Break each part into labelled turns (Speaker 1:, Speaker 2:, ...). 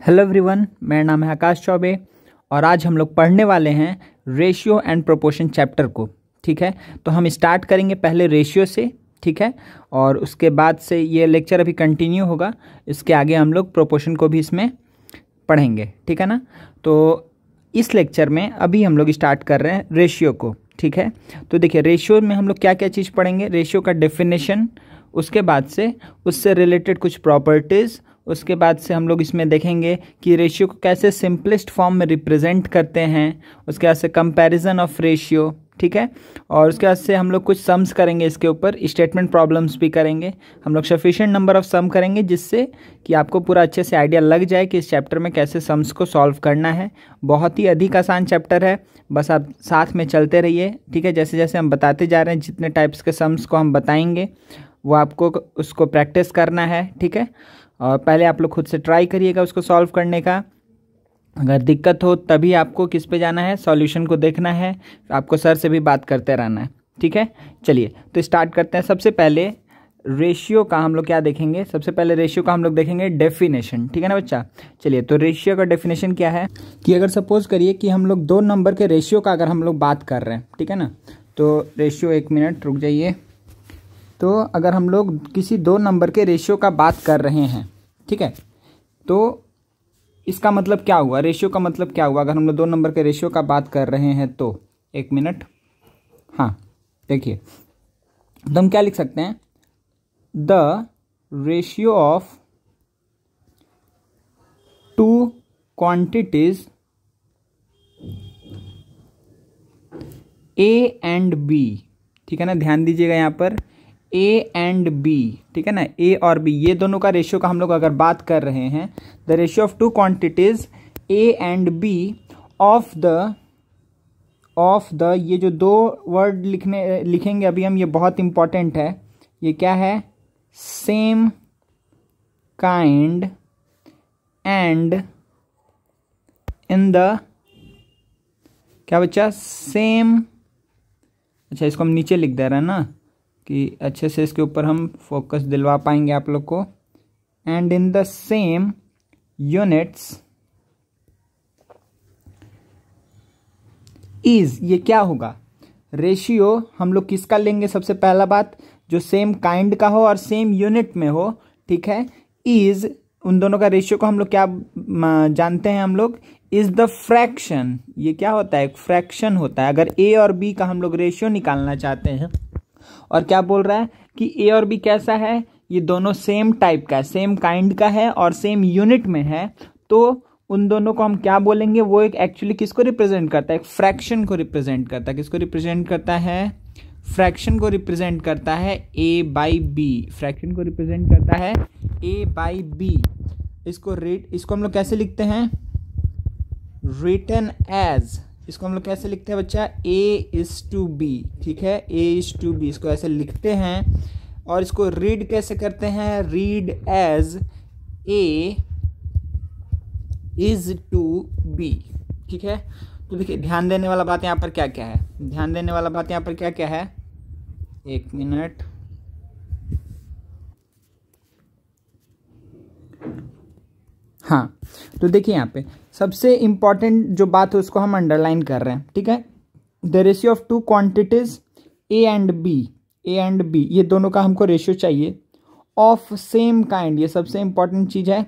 Speaker 1: Hello everyone, मेरा नाम है आकाश चौबे और आज हम लोग पढ़ने वाले हैं रेशियो एंड प्रोपोर्शन चैप्टर को। ठीक है, तो हम स्टार्ट करेंगे पहले रेशियो से। ठीक है, और उसके बाद से ये लेक्चर अभी कंटिन्यू होगा, इसके आगे हम लोग प्रोपोर्शन को भी इसमें पढ़ेंगे। ठीक है ना, तो इस लेक्चर में अभी हम लोग स्टार्ट कर रहे हैं रेशियो को। ठीक है, तो देखिए रेशियो में हम लोग क्या क्या चीज़ पढ़ेंगे। रेशियो का डेफिनेशन, उसके बाद से उससे रिलेटेड कुछ प्रॉपर्टीज़, उसके बाद से हम लोग इसमें देखेंगे कि रेशियो को कैसे सिंपलेस्ट फॉर्म में रिप्रेजेंट करते हैं, उसके बाद से कंपैरिजन ऑफ रेशियो। ठीक है, और उसके बाद से हम लोग कुछ सम्स करेंगे, इसके ऊपर स्टेटमेंट प्रॉब्लम्स भी करेंगे। हम लोग सफिशिएंट नंबर ऑफ सम करेंगे जिससे कि आपको पूरा अच्छे से आइडिया लग जाए कि इस चैप्टर में कैसे सम्स को सॉल्व करना है। बहुत ही अधिक आसान चैप्टर है, बस आप साथ में चलते रहिए। ठीक है, जैसे जैसे हम बताते जा रहे हैं, जितने टाइप्स के सम्स को हम बताएंगे वो आपको उसको प्रैक्टिस करना है। ठीक है, और पहले आप लोग खुद से ट्राई करिएगा उसको सॉल्व करने का। अगर दिक्कत हो तभी आपको किस पे जाना है, सॉल्यूशन को देखना है, आपको सर से भी बात करते रहना है। ठीक है, चलिए तो स्टार्ट करते हैं। सबसे पहले रेशियो का हम लोग क्या देखेंगे, सबसे पहले रेशियो का हम लोग देखेंगे डेफिनेशन। ठीक है ना बच्चा, चलिए तो रेशियो का डेफिनेशन क्या है कि अगर सपोज करिए कि हम लोग दो नंबर के रेशियो का अगर हम लोग बात कर रहे हैं, ठीक है ना, तो रेशियो, एक मिनट रुक जाइए। तो अगर हम लोग किसी दो नंबर के रेशियो का बात कर रहे हैं, ठीक है, तो इसका मतलब क्या हुआ, रेशियो का मतलब क्या हुआ। अगर हम लोग दो नंबर के रेशियो का बात कर रहे हैं तो एक मिनट, हाँ देखिए, तो हम क्या लिख सकते हैं, the ratio of two quantities A and B. ठीक है ना, ध्यान दीजिएगा यहाँ पर ए एंड बी। ठीक है ना, ए और बी ये दोनों का रेशियो का हम लोग अगर बात कर रहे हैं, the ratio of two quantities A and B of the ये जो दो वर्ड लिखेंगे अभी हम, ये बहुत इंपॉर्टेंट है। ये क्या है, same kind and in the, क्या बच्चा, सेम, अच्छा इसको हम नीचे लिख दे रहे हैं ना कि अच्छे से इसके ऊपर हम फोकस दिलवा पाएंगे आप लोग को। And in the same units is, ये क्या होगा, रेशियो हम लोग किसका लेंगे, सबसे पहला बात जो सेम काइंड का हो और सेम यूनिट में हो। ठीक है, इज, उन दोनों का रेशियो को हम लोग क्या जानते हैं, हम लोग इज द फ्रैक्शन। ये क्या होता है, एक फ्रैक्शन होता है। अगर ए और बी का हम लोग रेशियो निकालना चाहते हैं, और क्या बोल रहा है कि ए और बी कैसा है, ये दोनों सेम टाइप का है, सेम काइंड का है और सेम यूनिट में है, तो उन दोनों को हम क्या बोलेंगे, वो एक एक्चुअली किसको रिप्रेजेंट करता है, एक फ्रैक्शन को रिप्रेजेंट करता है। किसको रिप्रेजेंट करता है, फ्रैक्शन को रिप्रेजेंट करता है ए बाई बी। फ्रैक्शन को रिप्रेजेंट करता है ए बाई बी। इसको हम लोग कैसे लिखते हैं, रिटन एज, इसको हम लोग कैसे लिखते हैं बच्चा, ए इज टू बी। ठीक है, ए इज टू बी, इसको ऐसे लिखते हैं। और इसको रीड कैसे करते हैं, read as A is to B. ठीक है, तो देखिए ध्यान देने वाला बात यहाँ पर क्या क्या है, ध्यान देने वाला बात यहाँ पर क्या क्या है, एक मिनट, हाँ तो देखिए यहाँ पे सबसे इंपॉर्टेंट जो बात है उसको हम अंडरलाइन कर रहे हैं। ठीक है, the ratio of two quantities A and B, A and B ये दोनों का हमको रेशियो चाहिए, ऑफ सेम काइंड, ये सबसे इंपॉर्टेंट चीज़ है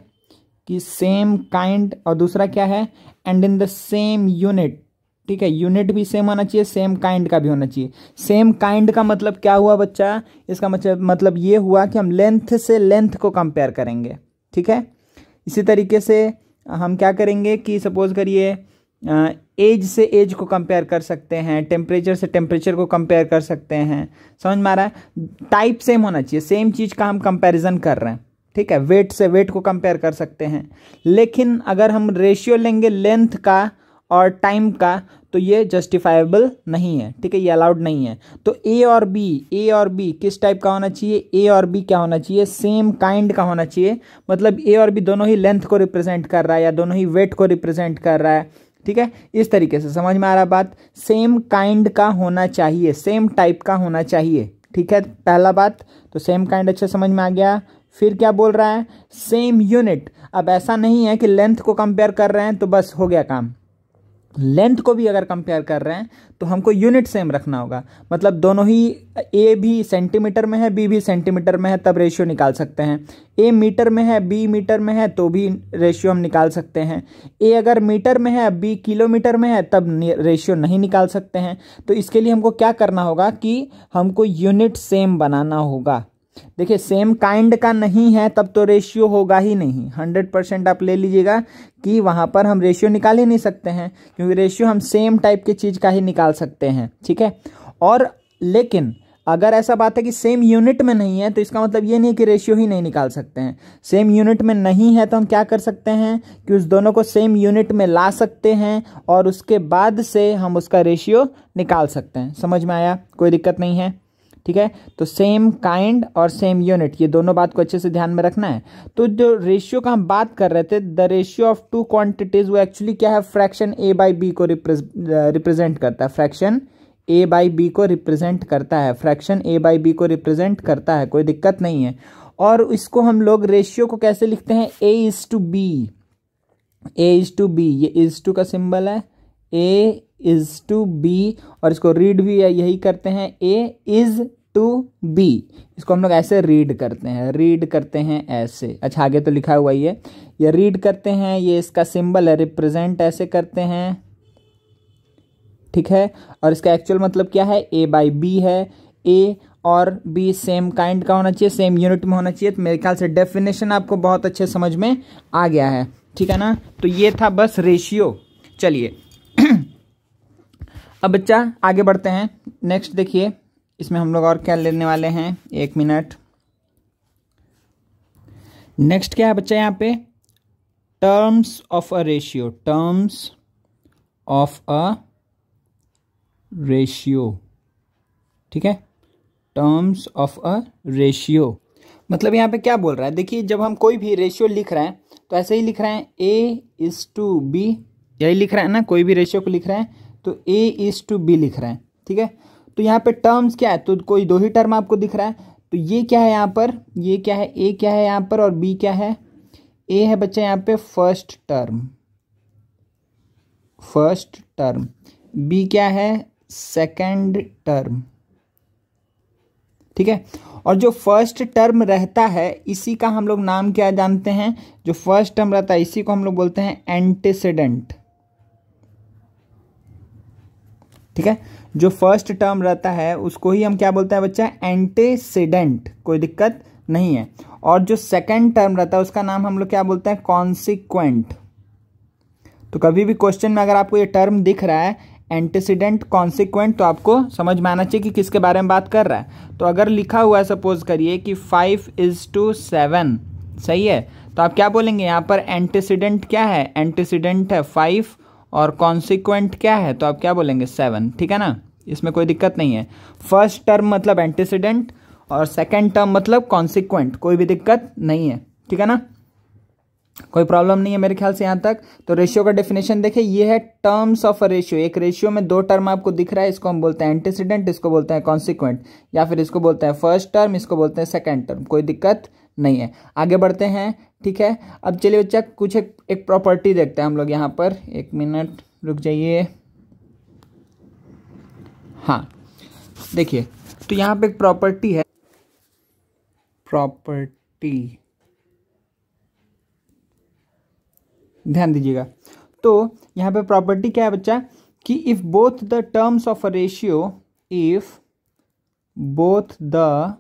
Speaker 1: कि सेम काइंड, और दूसरा क्या है, and in the same unit. ठीक है, यूनिट भी सेम होना चाहिए, सेम काइंड का भी होना चाहिए। सेम काइंड का मतलब क्या हुआ बच्चा, इसका मतलब ये हुआ कि हम लेंथ से लेंथ को कंपेयर करेंगे। ठीक है, इसी तरीके से हम क्या करेंगे कि सपोज करिए एज से एज को कंपेयर कर सकते हैं, टेम्परेचर से टेम्परेचर को कंपेयर कर सकते हैं। समझ में आ रहा है, टाइप सेम होना चाहिए, सेम चीज़ का हम कंपैरिजन कर रहे हैं। ठीक है, वेट से वेट को कंपेयर कर सकते हैं। लेकिन अगर हम रेशियो लेंगे लेंथ का और टाइम का तो ये जस्टिफाइबल नहीं है। ठीक है, ये अलाउड नहीं है। तो ए और बी किस टाइप का होना चाहिए, ए और बी क्या होना चाहिए, सेम काइंड का होना चाहिए। मतलब ए और बी दोनों ही लेंथ को रिप्रेजेंट कर रहा है या दोनों ही वेट को रिप्रेजेंट कर रहा है। ठीक है, इस तरीके से समझ में आ रहा बात, सेम काइंड का होना चाहिए, सेम टाइप का होना चाहिए। ठीक है, पहला बात तो सेम काइंड अच्छा समझ में आ गया। फिर क्या बोल रहा है, सेम यूनिट। अब ऐसा नहीं है कि लेंथ को कंपेयर कर रहे हैं तो बस हो गया काम, लेंथ को भी अगर कंपेयर कर रहे हैं तो हमको यूनिट सेम रखना होगा। मतलब दोनों ही, ए भी सेंटीमीटर में है, बी भी सेंटीमीटर में है, तब रेशियो निकाल सकते हैं। ए मीटर में है, बी मीटर में है, तो भी रेशियो हम निकाल सकते हैं। ए अगर मीटर में है, बी किलोमीटर में है, तब रेशियो नहीं निकाल सकते हैं। तो इसके लिए हमको क्या करना होगा कि हमको यूनिट सेम बनाना होगा। देखिए सेम काइंड का नहीं है तब तो रेशियो होगा ही नहीं। 100% आप ले लीजिएगा कि वहां पर हम रेशियो निकाल ही नहीं सकते हैं, क्योंकि रेशियो हम सेम टाइप की चीज का ही निकाल सकते हैं, ठीक है। और लेकिन अगर ऐसा बात है कि सेम यूनिट में नहीं है तो इसका मतलब ये नहीं कि रेशियो ही नहीं निकाल सकते हैं। सेम यूनिट में नहीं है तो हम क्या कर सकते हैं कि उस दोनों को सेम यूनिट में ला सकते हैं और उसके बाद से हम उसका रेशियो निकाल सकते हैं। समझ में आया, कोई दिक्कत नहीं है, ठीक है। तो सेम काइंड और सेम यूनिट, ये दोनों बात को अच्छे से ध्यान में रखना है। तो जो रेशियो का हम बात कर रहे थे, the ratio of two quantities, वो एक्चुअली क्या है, फ्रैक्शन ए बाई बी को रिप्रेजेंट करता है। फ्रैक्शन ए बाई बी को रिप्रेजेंट करता है, फ्रैक्शन ए बाई बी को रिप्रेजेंट करता है, कोई दिक्कत नहीं है। और इसको हम लोग रेशियो को कैसे लिखते हैं, A is to B, A is to B, ये इज टू का सिंबल है, ए इज टू बी, और इसको रीड भी यही करते हैं, ए इज टू बी। इसको हम लोग ऐसे रीड करते हैं ऐसे। अच्छा आगे तो लिखा हुआ ही है, ये रीड करते हैं, ये इसका सिंबल है, रिप्रेजेंट ऐसे करते हैं, ठीक है। और इसका एक्चुअल मतलब क्या है, ए बाई बी है। ए और बी सेम काइंड का होना चाहिए, सेम यूनिट में होना चाहिए। तो मेरे ख्याल से डेफिनेशन आपको बहुत अच्छे समझ में आ गया है, ठीक है ना। तो ये था बस रेशियो। चलिए अब बच्चा आगे बढ़ते हैं। नेक्स्ट देखिए इसमें हम लोग और क्या लेने वाले हैं, 1 मिनट। नेक्स्ट क्या है बच्चा, यहाँ पे terms of a ratio, terms of a ratio, ठीक है। टर्म्स ऑफ अ रेशियो मतलब यहाँ पे क्या बोल रहा है, देखिए जब हम कोई भी रेशियो लिख रहे हैं तो ऐसे ही लिख रहे हैं, ए इज टू बी, यही लिख रहे हैं ना, कोई भी रेशियो को लिख रहे हैं तो ए इज टू बी लिख रहे हैं, ठीक है। तो यहाँ पे टर्म्स क्या है, तो कोई दो ही टर्म आपको दिख रहा है, तो ये क्या है यहाँ पर, ये क्या है, ए क्या है यहाँ पर और बी क्या है। ए है बच्चा यहाँ पे first term, first term, B क्या है, सेकंड टर्म, ठीक है। और जो फर्स्ट टर्म रहता है इसी का हम लोग नाम क्या जानते हैं, जो फर्स्ट टर्म रहता है इसी को हम लोग बोलते हैं एंटीसीडेंट, ठीक है। जो फर्स्ट टर्म रहता है उसको ही हम क्या बोलते हैं बच्चा, एंटीसीडेंट, कोई दिक्कत नहीं है। और जो सेकंड टर्म रहता है उसका नाम हम लोग क्या बोलते हैं, कॉन्सिक्वेंट। तो कभी भी क्वेश्चन में अगर आपको ये टर्म दिख रहा है एंटीसीडेंट, कॉन्सिक्वेंट, तो आपको समझ में आना चाहिए कि किसके बारे में बात कर रहा है। तो अगर लिखा हुआ है सपोज करिए कि 5:7, सही है, तो आप क्या बोलेंगे यहाँ पर, एंटीसीडेंट क्या है, एंटीसीडेंट है 5 और कॉन्सिक्वेंट क्या है, तो आप क्या बोलेंगे 7, ठीक है ना। इसमें कोई दिक्कत नहीं है। फर्स्ट टर्म मतलब एंटीसीडेंट और सेकंड टर्म मतलब कॉन्सिक्वेंट, कोई भी दिक्कत नहीं है, ठीक है ना, कोई प्रॉब्लम नहीं है मेरे ख्याल से यहाँ तक। तो रेशियो का डेफिनेशन देखिए, ये है टर्म्स ऑफ अ रेशियो। एक रेशियो में दो टर्म आपको दिख रहा है, इसको हम बोलते हैं एंटीसीडेंट, इसको बोलते हैं कॉन्सिक्वेंट, या फिर इसको बोलते हैं फर्स्ट टर्म, इसको बोलते हैं सेकंड टर्म, कोई दिक्कत नहीं है। आगे बढ़ते हैं, ठीक है। अब चलिए बच्चा कुछ एक प्रॉपर्टी देखते हैं हम लोग यहाँ पर, 1 मिनट रुक जाइए। हाँ देखिए, तो यहाँ पे एक प्रॉपर्टी है, प्रॉपर्टी ध्यान दीजिएगा। तो यहाँ पे प्रॉपर्टी क्या है बच्चा, कि if both the terms of a ratio, if both the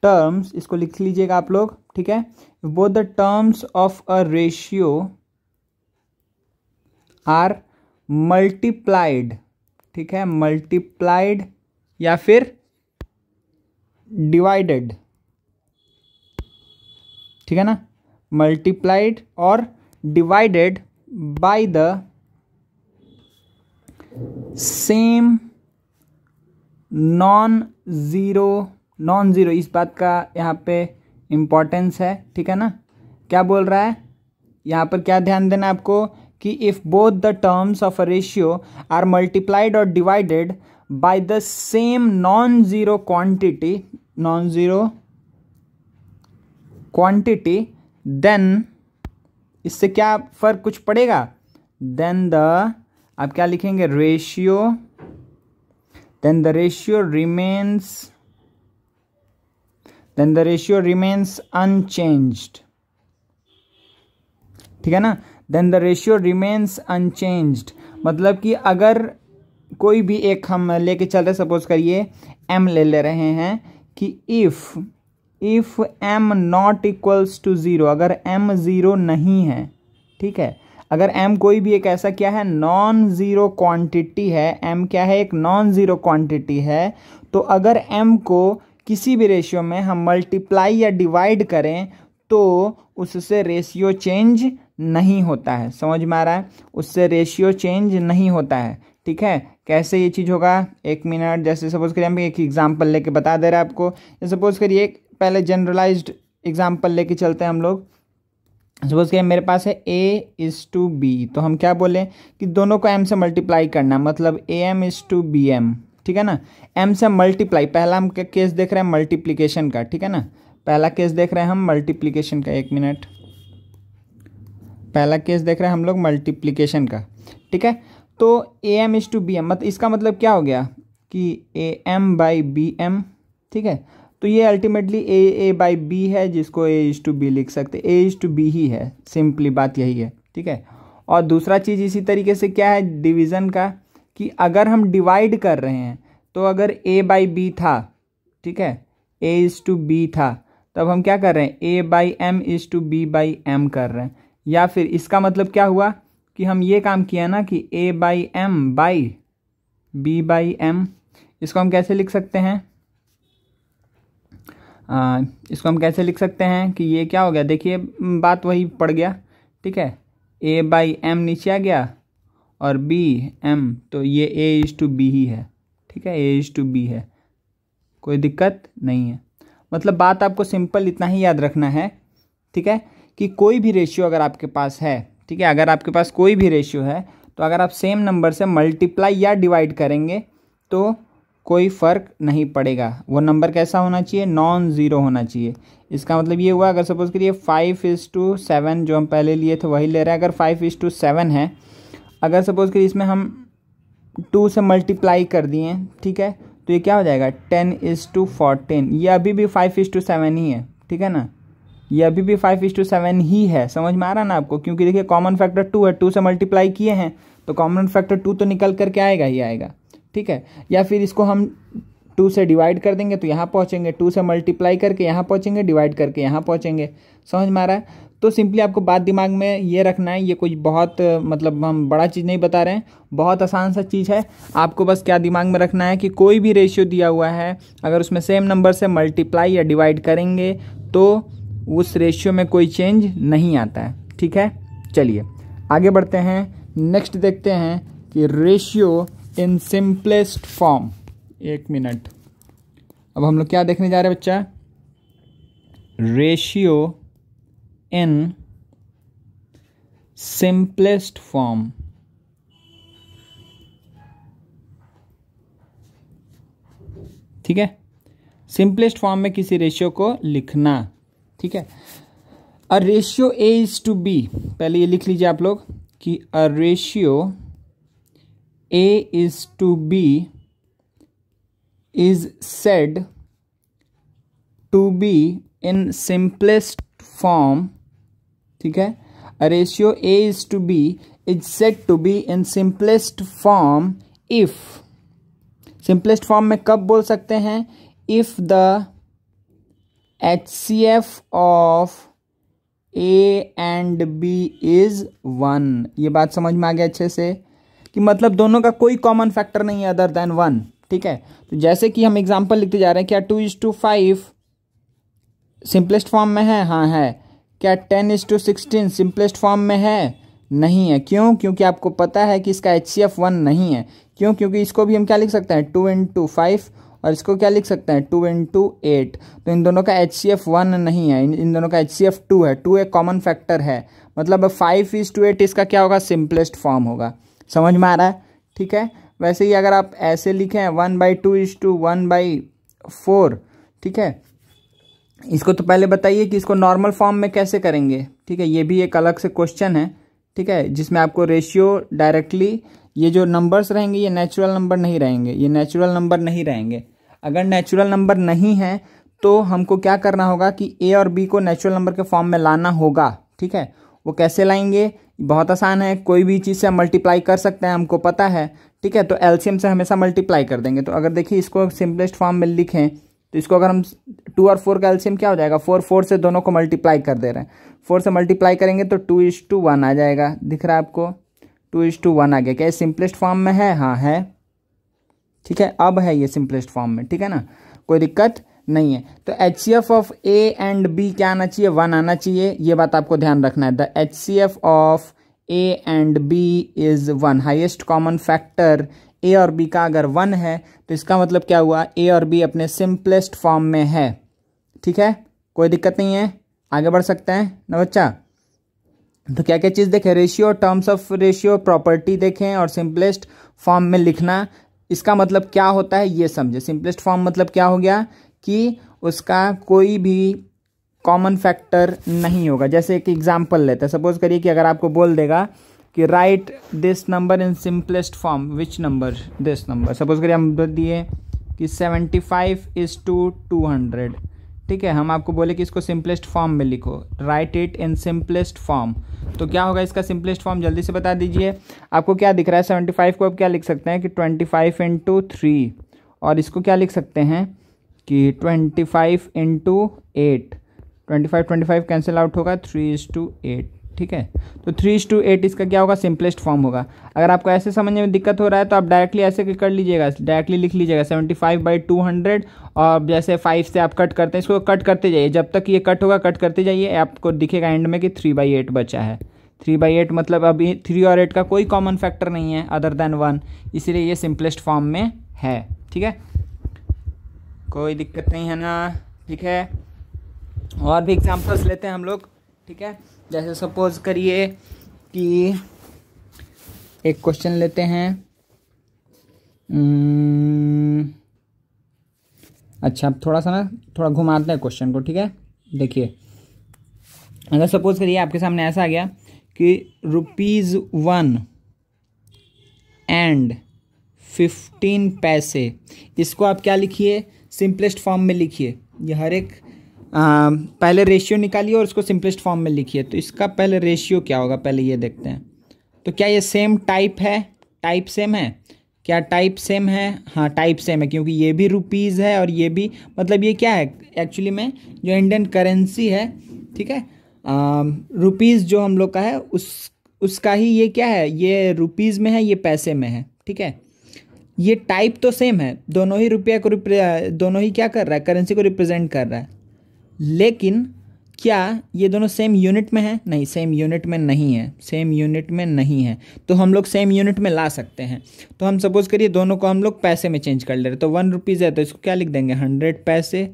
Speaker 1: terms, इसको लिख लीजिएगा आप लोग, ठीक है। Both the terms of a ratio are multiplied, ठीक है, मल्टीप्लाइड या फिर डिवाइडेड, ठीक है ना, मल्टीप्लाइड और divided by the same non zero, इस बात का यहाँ पे इंपॉर्टेंस है, ठीक है ना। क्या बोल रहा है यहाँ पर, क्या ध्यान देना आपको, कि if both the terms of a ratio are multiplied और divided by the same non zero quantity, non zero quantity, then इससे क्या फर्क कुछ पड़ेगा, देन द, आप क्या लिखेंगे, ratio, then the ratio remains unchanged, ठीक है ना। Then the ratio remains unchanged मतलब कि अगर कोई भी एक हम लेके चल रहे, सपोज करिए m ले रहे हैं कि if m not equals to 0, अगर m 0 नहीं है, ठीक है, अगर m कोई भी एक ऐसा क्या है, नॉन ज़ीरो क्वांटिटी है, m क्या है, एक नॉन ज़ीरो क्वांटिटी है, तो अगर m को किसी भी रेशियो में हम मल्टीप्लाई या डिवाइड करें तो उससे रेशियो चेंज नहीं होता है। समझ में आ रहा है, उससे रेशियो चेंज नहीं होता है, ठीक है। कैसे ये चीज़ होगा, एक मिनट, जैसे सपोज करिए हम एक एग्जांपल लेके बता दे रहे हैं आपको। सपोज करिए पहले जनरलाइज्ड एग्जांपल लेके चलते हैं हम लोग। सपोज करिए मेरे पास है a:b, तो हम क्या बोले कि दोनों को m से मल्टीप्लाई करना, मतलब am:bm, ठीक है ना। m से मल्टीप्लाई, पहला हम केस देख रहे हैं मल्टीप्लिकेशन का, ठीक है ना, पहला केस देख रहे हैं हम मल्टीप्लिकेशन का, एक मिनट, पहला केस देख रहे हैं हम लोग मल्टीप्लिकेशन का, ठीक है। तो am:bm मतलब इसका मतलब क्या हो गया कि am/bm, ठीक है। तो ये अल्टीमेटली a/b है, जिसको a:b लिख सकते, a:b ही है, सिंपली बात यही है, ठीक है। और दूसरा चीज़ इसी तरीके से क्या है डिवीज़न का, कि अगर हम डिवाइड कर रहे हैं तो अगर a/b था, ठीक है, a:b था, तब हम क्या कर रहे हैं, a/m:b/m कर रहे हैं। या फिर इसका मतलब क्या हुआ कि हम ये काम किया ना कि a/m/b/m, इसको हम कैसे लिख सकते हैं, इसको हम कैसे लिख सकते हैं कि ये क्या हो गया, देखिए बात वही पड़ गया, ठीक है, a/m नीचे आ गया और b/m, तो ये a:b ही है, ठीक है, a:b है, कोई दिक्कत नहीं है। मतलब बात आपको सिंपल इतना ही याद रखना है, ठीक है, कि कोई भी रेशियो अगर आपके पास है, ठीक है, अगर आपके पास कोई भी रेशियो है तो अगर आप सेम नंबर से मल्टीप्लाई या डिवाइड करेंगे तो कोई फ़र्क नहीं पड़ेगा। वो नंबर कैसा होना चाहिए, नॉन ज़ीरो होना चाहिए। इसका मतलब ये हुआ, अगर सपोज करिए 5:7 जो हम पहले लिए थे वही ले रहे हैं, अगर 5:7 है, अगर सपोज करिए इसमें हम 2 से मल्टीप्लाई कर दिए, ठीक है, तो ये क्या हो जाएगा 10:14, ये अभी भी 5:7 ही है, ठीक है ना, ये अभी भी 5:7 ही है। समझ में आ रहा ना आपको, क्योंकि देखिए कॉमन फैक्टर 2 है, 2 से मल्टीप्लाई किए हैं तो कॉमन फैक्टर 2 तो निकल करके आएगा ही आएगा, ठीक है। या फिर इसको हम 2 से डिवाइड कर देंगे तो यहाँ पहुँचेंगे, 2 से मल्टीप्लाई करके यहाँ पहुँचेंगे, डिवाइड करके यहाँ पहुँचेंगे। समझ में आ रहा है, तो सिंपली आपको बात दिमाग में ये रखना है, ये कोई बहुत मतलब हम बड़ा चीज़ नहीं बता रहे हैं, बहुत आसान सा चीज़ है। आपको बस क्या दिमाग में रखना है कि कोई भी रेशियो दिया हुआ है, अगर उसमें सेम नंबर से मल्टीप्लाई या डिवाइड करेंगे तो उस रेशियो में कोई चेंज नहीं आता है, ठीक है। चलिए आगे बढ़ते हैं, नेक्स्ट देखते हैं कि रेशियो इन सिंपलेस्ट फॉर्म। एक मिनट, अब हम लोग क्या देखने जा रहे हैं बच्चा, रेशियो इन सिंपलेस्ट फॉर्म, ठीक है, सिंपलेस्ट फॉर्म में किसी रेशियो को लिखना, ठीक है। अ रेशियो a:b, पहले ये लिख लीजिए आप लोग कि a ratio a:b is said to be in simplest form, ठीक है। A ratio a:b is said to be in simplest form if, simplest form में कब बोल सकते हैं, if the HCF of A and B is 1। ये बात समझ में आ गया अच्छे से, कि मतलब दोनों का कोई कॉमन फैक्टर नहीं है अदर देन 1, ठीक है। तो जैसे कि हम एग्जांपल लिखते जा रहे हैं, क्या 2:5 सिंपलेस्ट फॉर्म में है, हाँ है। क्या 10:16 सिंपलेस्ट फॉर्म में है, नहीं है। क्यों, क्योंकि आपको पता है कि इसका HCF 1 नहीं है। क्यों, क्योंकि इसको भी हम क्या लिख सकते हैं 2 × 5 और इसको क्या लिख सकते हैं 2 × 8, तो इन दोनों का HCF 1 नहीं है, इन दोनों का HCF 2 है। 2 एक कॉमन फैक्टर है, मतलब 5:8 इसका क्या होगा, सिंपलेस्ट फॉर्म होगा। समझ में आ रहा है, ठीक है। वैसे ही अगर आप ऐसे लिखें 1/2 = 1/4, ठीक है, इसको तो पहले बताइए कि इसको नॉर्मल फॉर्म में कैसे करेंगे। ठीक है, ये भी एक अलग से क्वेश्चन है। ठीक है, जिसमें आपको रेशियो डायरेक्टली, ये जो नंबर्स रहेंगे ये नेचुरल नंबर नहीं रहेंगे, ये नेचुरल नंबर नहीं रहेंगे। अगर नेचुरल नंबर नहीं है तो हमको क्या करना होगा कि ए और बी को नेचुरल नंबर के फॉर्म में लाना होगा। ठीक है, वो कैसे लाएंगे, बहुत आसान है, कोई भी चीज़ से हम मल्टीप्लाई कर सकते हैं, हमको पता है। ठीक है, तो एलसीएम से हमेशा मल्टीप्लाई कर देंगे। तो अगर देखिए इसको सिंपलेस्ट फॉर्म में लिखें तो इसको अगर हम 2 और 4 का एलसीएम क्या हो जाएगा, 4 से दोनों को मल्टीप्लाई कर दे रहे हैं, 4 से मल्टीप्लाई करेंगे तो 2:1 आ जाएगा। दिख रहा है आपको, 2:1 आ गया। क्या ये सिंपलेस्ट फॉर्म में है? हाँ है। ठीक है, अब है ये सिंपलेस्ट फॉर्म में। ठीक है ना, कोई दिक्कत नहीं है। तो HCF of A and B क्या आना चाहिए? 1 आना चाहिए। ये बात आपको ध्यान रखना है। The HCF of A and B is 1। Highest common factor A और बी का अगर 1 है तो इसका मतलब क्या हुआ, ए और बी अपने सिंपलेस्ट फॉर्म में है। ठीक है, कोई दिक्कत नहीं है, आगे बढ़ सकते हैं ना बच्चा। तो क्या क्या चीज़ देखें, ratio, terms of ratio, property देखें और सिंपलेस्ट फॉर्म में लिखना। इसका मतलब क्या होता है ये समझे। सिंपलेस्ट फॉर्म मतलब क्या हो गया कि उसका कोई भी कॉमन फैक्टर नहीं होगा। जैसे एक एग्जांपल लेते हैं, सपोज करिए कि अगर आपको बोल देगा कि right this number in simplest form, which number, this number. Suppose करिए हम दिए कि 75:200। ठीक है, हम आपको बोले कि इसको सिंपलेस्ट फॉर्म में लिखो, right it in simplest form. तो क्या होगा इसका सिंपलेस्ट फॉर्म, जल्दी से बता दीजिए। आपको क्या दिख रहा है, 75 को अब क्या लिख सकते हैं कि 25 × 3, और इसको क्या लिख सकते हैं कि 25 × 8। 25 कैंसिल आउट होगा, 3:8। ठीक है, तो 3:8 इसका क्या होगा, सिंपलेस्ट फॉर्म होगा। अगर आपको ऐसे समझने में दिक्कत हो रहा है तो आप डायरेक्टली ऐसे कर लीजिएगा, डायरेक्टली लिख लीजिएगा 75/200, और जैसे 5 से आप कट करते हैं, इसको कट करते जाइए, जब तक ये कट होगा कट करते जाइए, आपको दिखेगा एंड में कि 3/8 बचा है। 3/8 मतलब अभी 3 और 8 का कोई कॉमन फैक्टर नहीं है अदर देन 1, इसीलिए ये सिंपलेस्ट फॉर्म में है। ठीक है, कोई दिक्कत नहीं है ना। ठीक है, और भी एग्जाम्पल्स लेते हैं हम लोग। ठीक है, जैसे सपोज करिए कि एक क्वेश्चन लेते हैं। अच्छा, अब थोड़ा घुमाते हैं क्वेश्चन को। ठीक है, देखिए अगर सपोज करिए आपके सामने ऐसा आ गया कि ₹1 and 15 पैसे, इसको आप क्या लिखिए, सिंपलेस्ट फॉर्म में लिखिए। ये हर एक पहले रेशियो निकालिए और इसको सिंपलेस्ट फॉर्म में लिखिए। तो इसका पहले रेशियो क्या होगा, पहले ये देखते हैं। तो क्या ये सेम टाइप है, टाइप सेम है? क्या टाइप सेम है? हाँ, टाइप सेम है, क्योंकि ये भी रुपीज़ है और ये भी, मतलब ये क्या है एक्चुअली में, जो इंडियन करेंसी है। ठीक है, रुपीज़ जो हम लोग का है उसका ही ये क्या है, ये रुपीज़ में है, ये पैसे में है। ठीक है, ये टाइप तो सेम है, दोनों ही रुपया को दोनों ही क्या कर रहा है, करेंसी को रिप्रेजेंट कर रहा है। लेकिन क्या ये दोनों सेम यूनिट में है? नहीं, सेम यूनिट में नहीं है, सेम यूनिट में नहीं है। तो हम लोग सेम यूनिट में ला सकते हैं। तो हम सपोज करिए दोनों को हम लोग पैसे में चेंज कर ले रहे, तो 1 रुपीज़ है तो इसको क्या लिख देंगे, 100 पैसे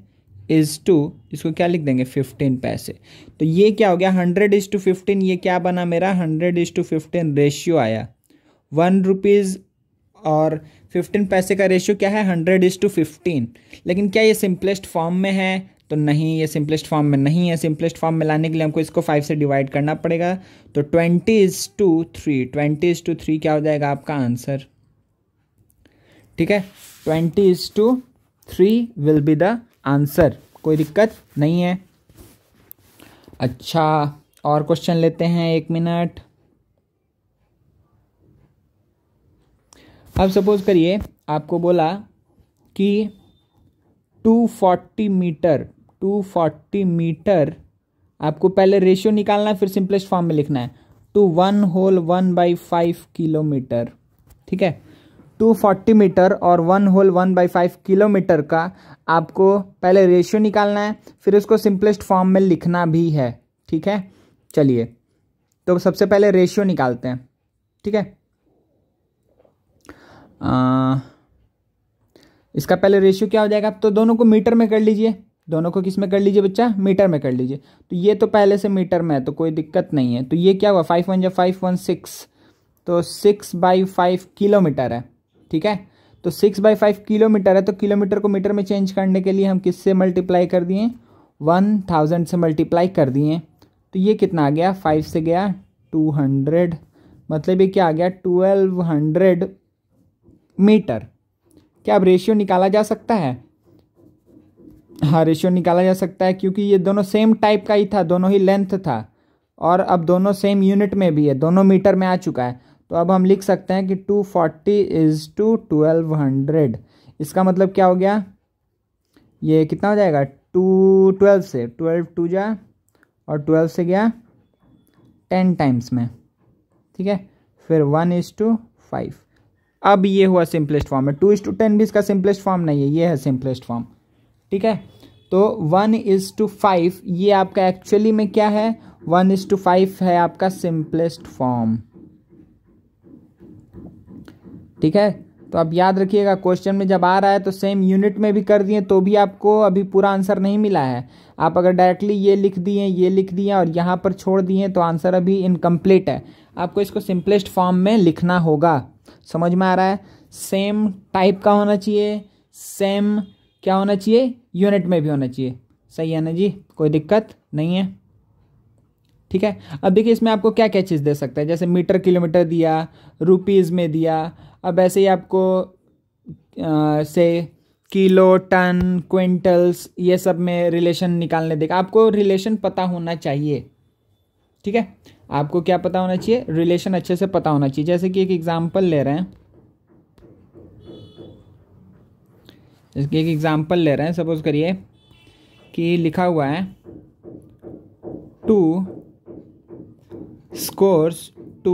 Speaker 1: इज़ टू, इसको क्या लिख देंगे, 15 पैसे। तो ये क्या हो गया, 100:15, ये क्या बना मेरा, 100:15 रेशियो आया। 1 रुपीज़ और 15 पैसे का रेशियो क्या है, 100:15। लेकिन क्या ये सिंपलेस्ट फॉर्म में है? तो नहीं, ये सिंपलेस्ट फॉर्म में नहीं है। सिंपलेस्ट फॉर्म में लाने के लिए हमको इसको 5 से डिवाइड करना पड़ेगा। तो 20:3, 20:3 क्या हो जाएगा आपका आंसर। ठीक है, 20:3 विल बी द आंसर, कोई दिक्कत नहीं है। अच्छा, और क्वेश्चन लेते हैं, 1 मिनट। अब सपोज करिए आपको बोला कि 240 मीटर आपको पहले रेशियो निकालना है, फिर सिंपलेस्ट फॉर्म में लिखना है। 1/1/5 किलोमीटर। ठीक है, 240 मीटर और 1/1/5 किलोमीटर का आपको पहले रेशियो निकालना है, फिर उसको सिंपलेस्ट फॉर्म में लिखना भी है। ठीक है, चलिए तो सबसे पहले रेशियो निकालते हैं। ठीक है, इसका पहले रेशियो क्या हो जाएगा, तो दोनों को मीटर में कर लीजिए। दोनों को किस में कर लीजिए बच्चा, मीटर में कर लीजिए। तो ये तो पहले से मीटर में है तो कोई दिक्कत नहीं है। तो ये क्या हुआ, 5 × 5 = 6, तो 6/5 किलोमीटर है। ठीक है, तो 6/5 किलोमीटर है, तो किलोमीटर को मीटर में चेंज करने के लिए हम किससे मल्टीप्लाई कर दिए, 1000 से मल्टीप्लाई कर दिए तो ये कितना आ गया, 5 से गया 200, मतलब ये क्या आ गया 1200 मीटर। क्या अब रेशियो निकाला जा सकता है? हाँ, रेशियो निकाला जा सकता है, क्योंकि ये दोनों सेम टाइप का ही था, दोनों ही लेंथ था और अब दोनों सेम यूनिट में भी है, दोनों मीटर में आ चुका है। तो अब हम लिख सकते हैं कि 240 इज टू 1200। इसका मतलब क्या हो गया, ये कितना हो जाएगा, 12 से 12 2 जा और 12 से गया 10 टाइम्स में, ठीक है, फिर 1:5। अब ये हुआ सिंपलेस्ट फॉर्म में। 2:10 भी इसका सिंपलेस्ट फॉर्म नहीं है, ये है सिंपलेस्ट फॉर्म, ठीक है। तो 1:5 ये आपका एक्चुअली में क्या है, 1:5 है आपका सिंपलेस्ट फॉर्म, ठीक है। तो आप याद रखिएगा, क्वेश्चन में जब आ रहा है तो सेम यूनिट में भी कर दिए तो भी आपको अभी पूरा आंसर नहीं मिला है। आप अगर डायरेक्टली ये लिख दिए, ये लिख दिए और यहाँ पर छोड़ दिए तो आंसर अभी इनकम्प्लीट है। आपको इसको सिंपलेस्ट फॉर्म में लिखना होगा। समझ में आ रहा है? सेम टाइप का होना चाहिए, सेम क्या होना चाहिए, यूनिट में भी होना चाहिए। सही है ना जी, कोई दिक्कत नहीं है, ठीक है। अब देखिए इसमें आपको क्या क्या चीज़ दे सकता है, जैसे मीटर किलोमीटर दिया, रुपीज़ में दिया। अब ऐसे ही आपको से किलो, टन, क्विंटल्स, ये सब में रिलेशन निकालने देगा। आपको रिलेशन पता होना चाहिए, ठीक है। आपको क्या पता होना चाहिए, रिलेशन अच्छे से पता होना चाहिए। जैसे कि एक एग्जांपल ले रहे हैं, इसकी एक एग्जांपल ले रहे हैं। सपोज करिए कि लिखा हुआ है 2 scores to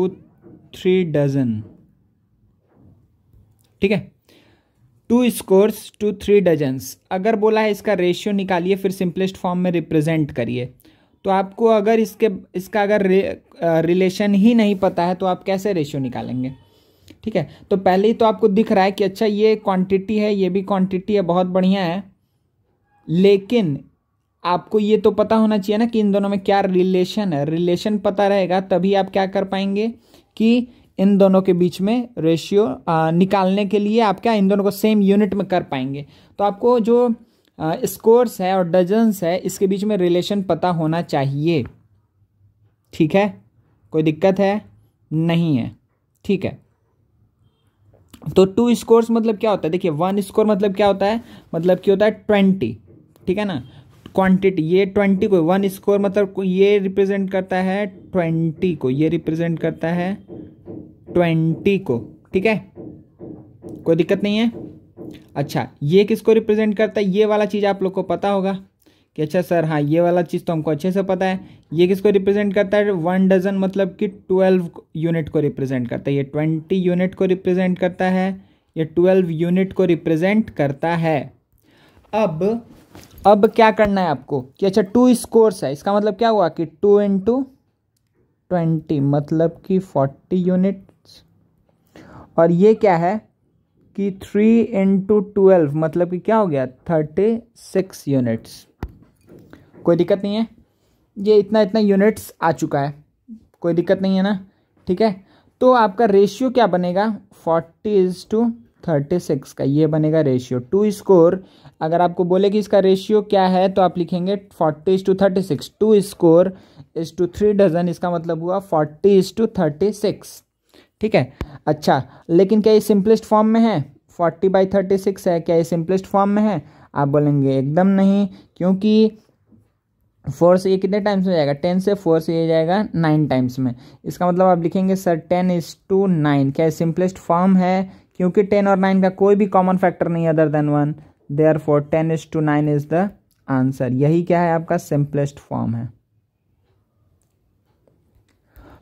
Speaker 1: 3 dozen, ठीक है। 2 scores to 3 dozens। अगर बोला है इसका रेशियो निकालिए फिर सिंपलेस्ट फॉर्म में रिप्रेजेंट करिए, तो आपको अगर इसका अगर रिलेशन ही नहीं पता है तो आप कैसे रेशियो निकालेंगे, ठीक है। तो पहले ही तो आपको दिख रहा है कि अच्छा ये क्वांटिटी है, ये भी क्वांटिटी है, बहुत बढ़िया है, लेकिन आपको ये तो पता होना चाहिए ना कि इन दोनों में क्या रिलेशन है। रिलेशन पता रहेगा तभी आप क्या कर पाएंगे कि इन दोनों के बीच में रेशियो निकालने के लिए आप क्या इन दोनों को सेम यूनिट में कर पाएंगे। तो आपको जो स्कोर्स है और डजन्स है इसके बीच में रिलेशन पता होना चाहिए, ठीक है। कोई दिक्कत है? नहीं है, ठीक है। तो 2 स्कोर्स मतलब क्या होता है, देखिए 1 स्कोर मतलब क्या होता है, मतलब क्या होता है 20, ठीक है ना। क्वांटिटी ये 20 को, 1 स्कोर मतलब ये रिप्रेजेंट करता है 20 को, ये रिप्रेजेंट करता है 20 को, ठीक है। कोई दिक्कत नहीं है। अच्छा, ये किसको रिप्रेजेंट करता है, ये वाला चीज़ आप लोग को पता होगा कि अच्छा सर हाँ ये वाला चीज़ तो हमको अच्छे से पता है। ये किसको रिप्रेजेंट करता है, 1 डजन मतलब कि 12 यूनिट को रिप्रेजेंट करता है। ये 20 यूनिट को रिप्रेजेंट करता है, ये 12 यूनिट को रिप्रेजेंट करता है। अब क्या करना है आपको कि अच्छा 2 स्कोर्स है, इसका मतलब क्या हुआ कि 2 × 20 मतलब कि 40 यूनिट्स, और ये क्या है कि 3 × 12 मतलब कि क्या हो गया 36 यूनिट्स। कोई दिक्कत नहीं है, ये इतना यूनिट्स आ चुका है, कोई दिक्कत नहीं है ना, ठीक है। तो आपका रेशियो क्या बनेगा, 40:36 का ये बनेगा रेशियो। 2 स्कोर अगर आपको बोले कि इसका रेशियो क्या है तो आप लिखेंगे 40:36। 2 स्कोर इज टू 3 डजन, इसका मतलब हुआ 40:36, ठीक है। अच्छा, लेकिन क्या ये सिंपलेस्ट फॉर्म में है, 40/36 है, क्या ये सिंपलेस्ट फॉर्म में है? आप बोलेंगे एकदम नहीं, क्योंकि 4 से ये कितने टाइम्स में जाएगा, 10 से 4 से ये जाएगा 9 टाइम्स में। इसका मतलब आप लिखेंगे सर 10:9, क्या सिंपलेस्ट फॉर्म है? क्योंकि 10 और 9 का कोई भी कॉमन फैक्टर नहीं other than 1, therefore 10:9 is the answer. यही क्या है आपका सिंपलेस्ट फॉर्म है।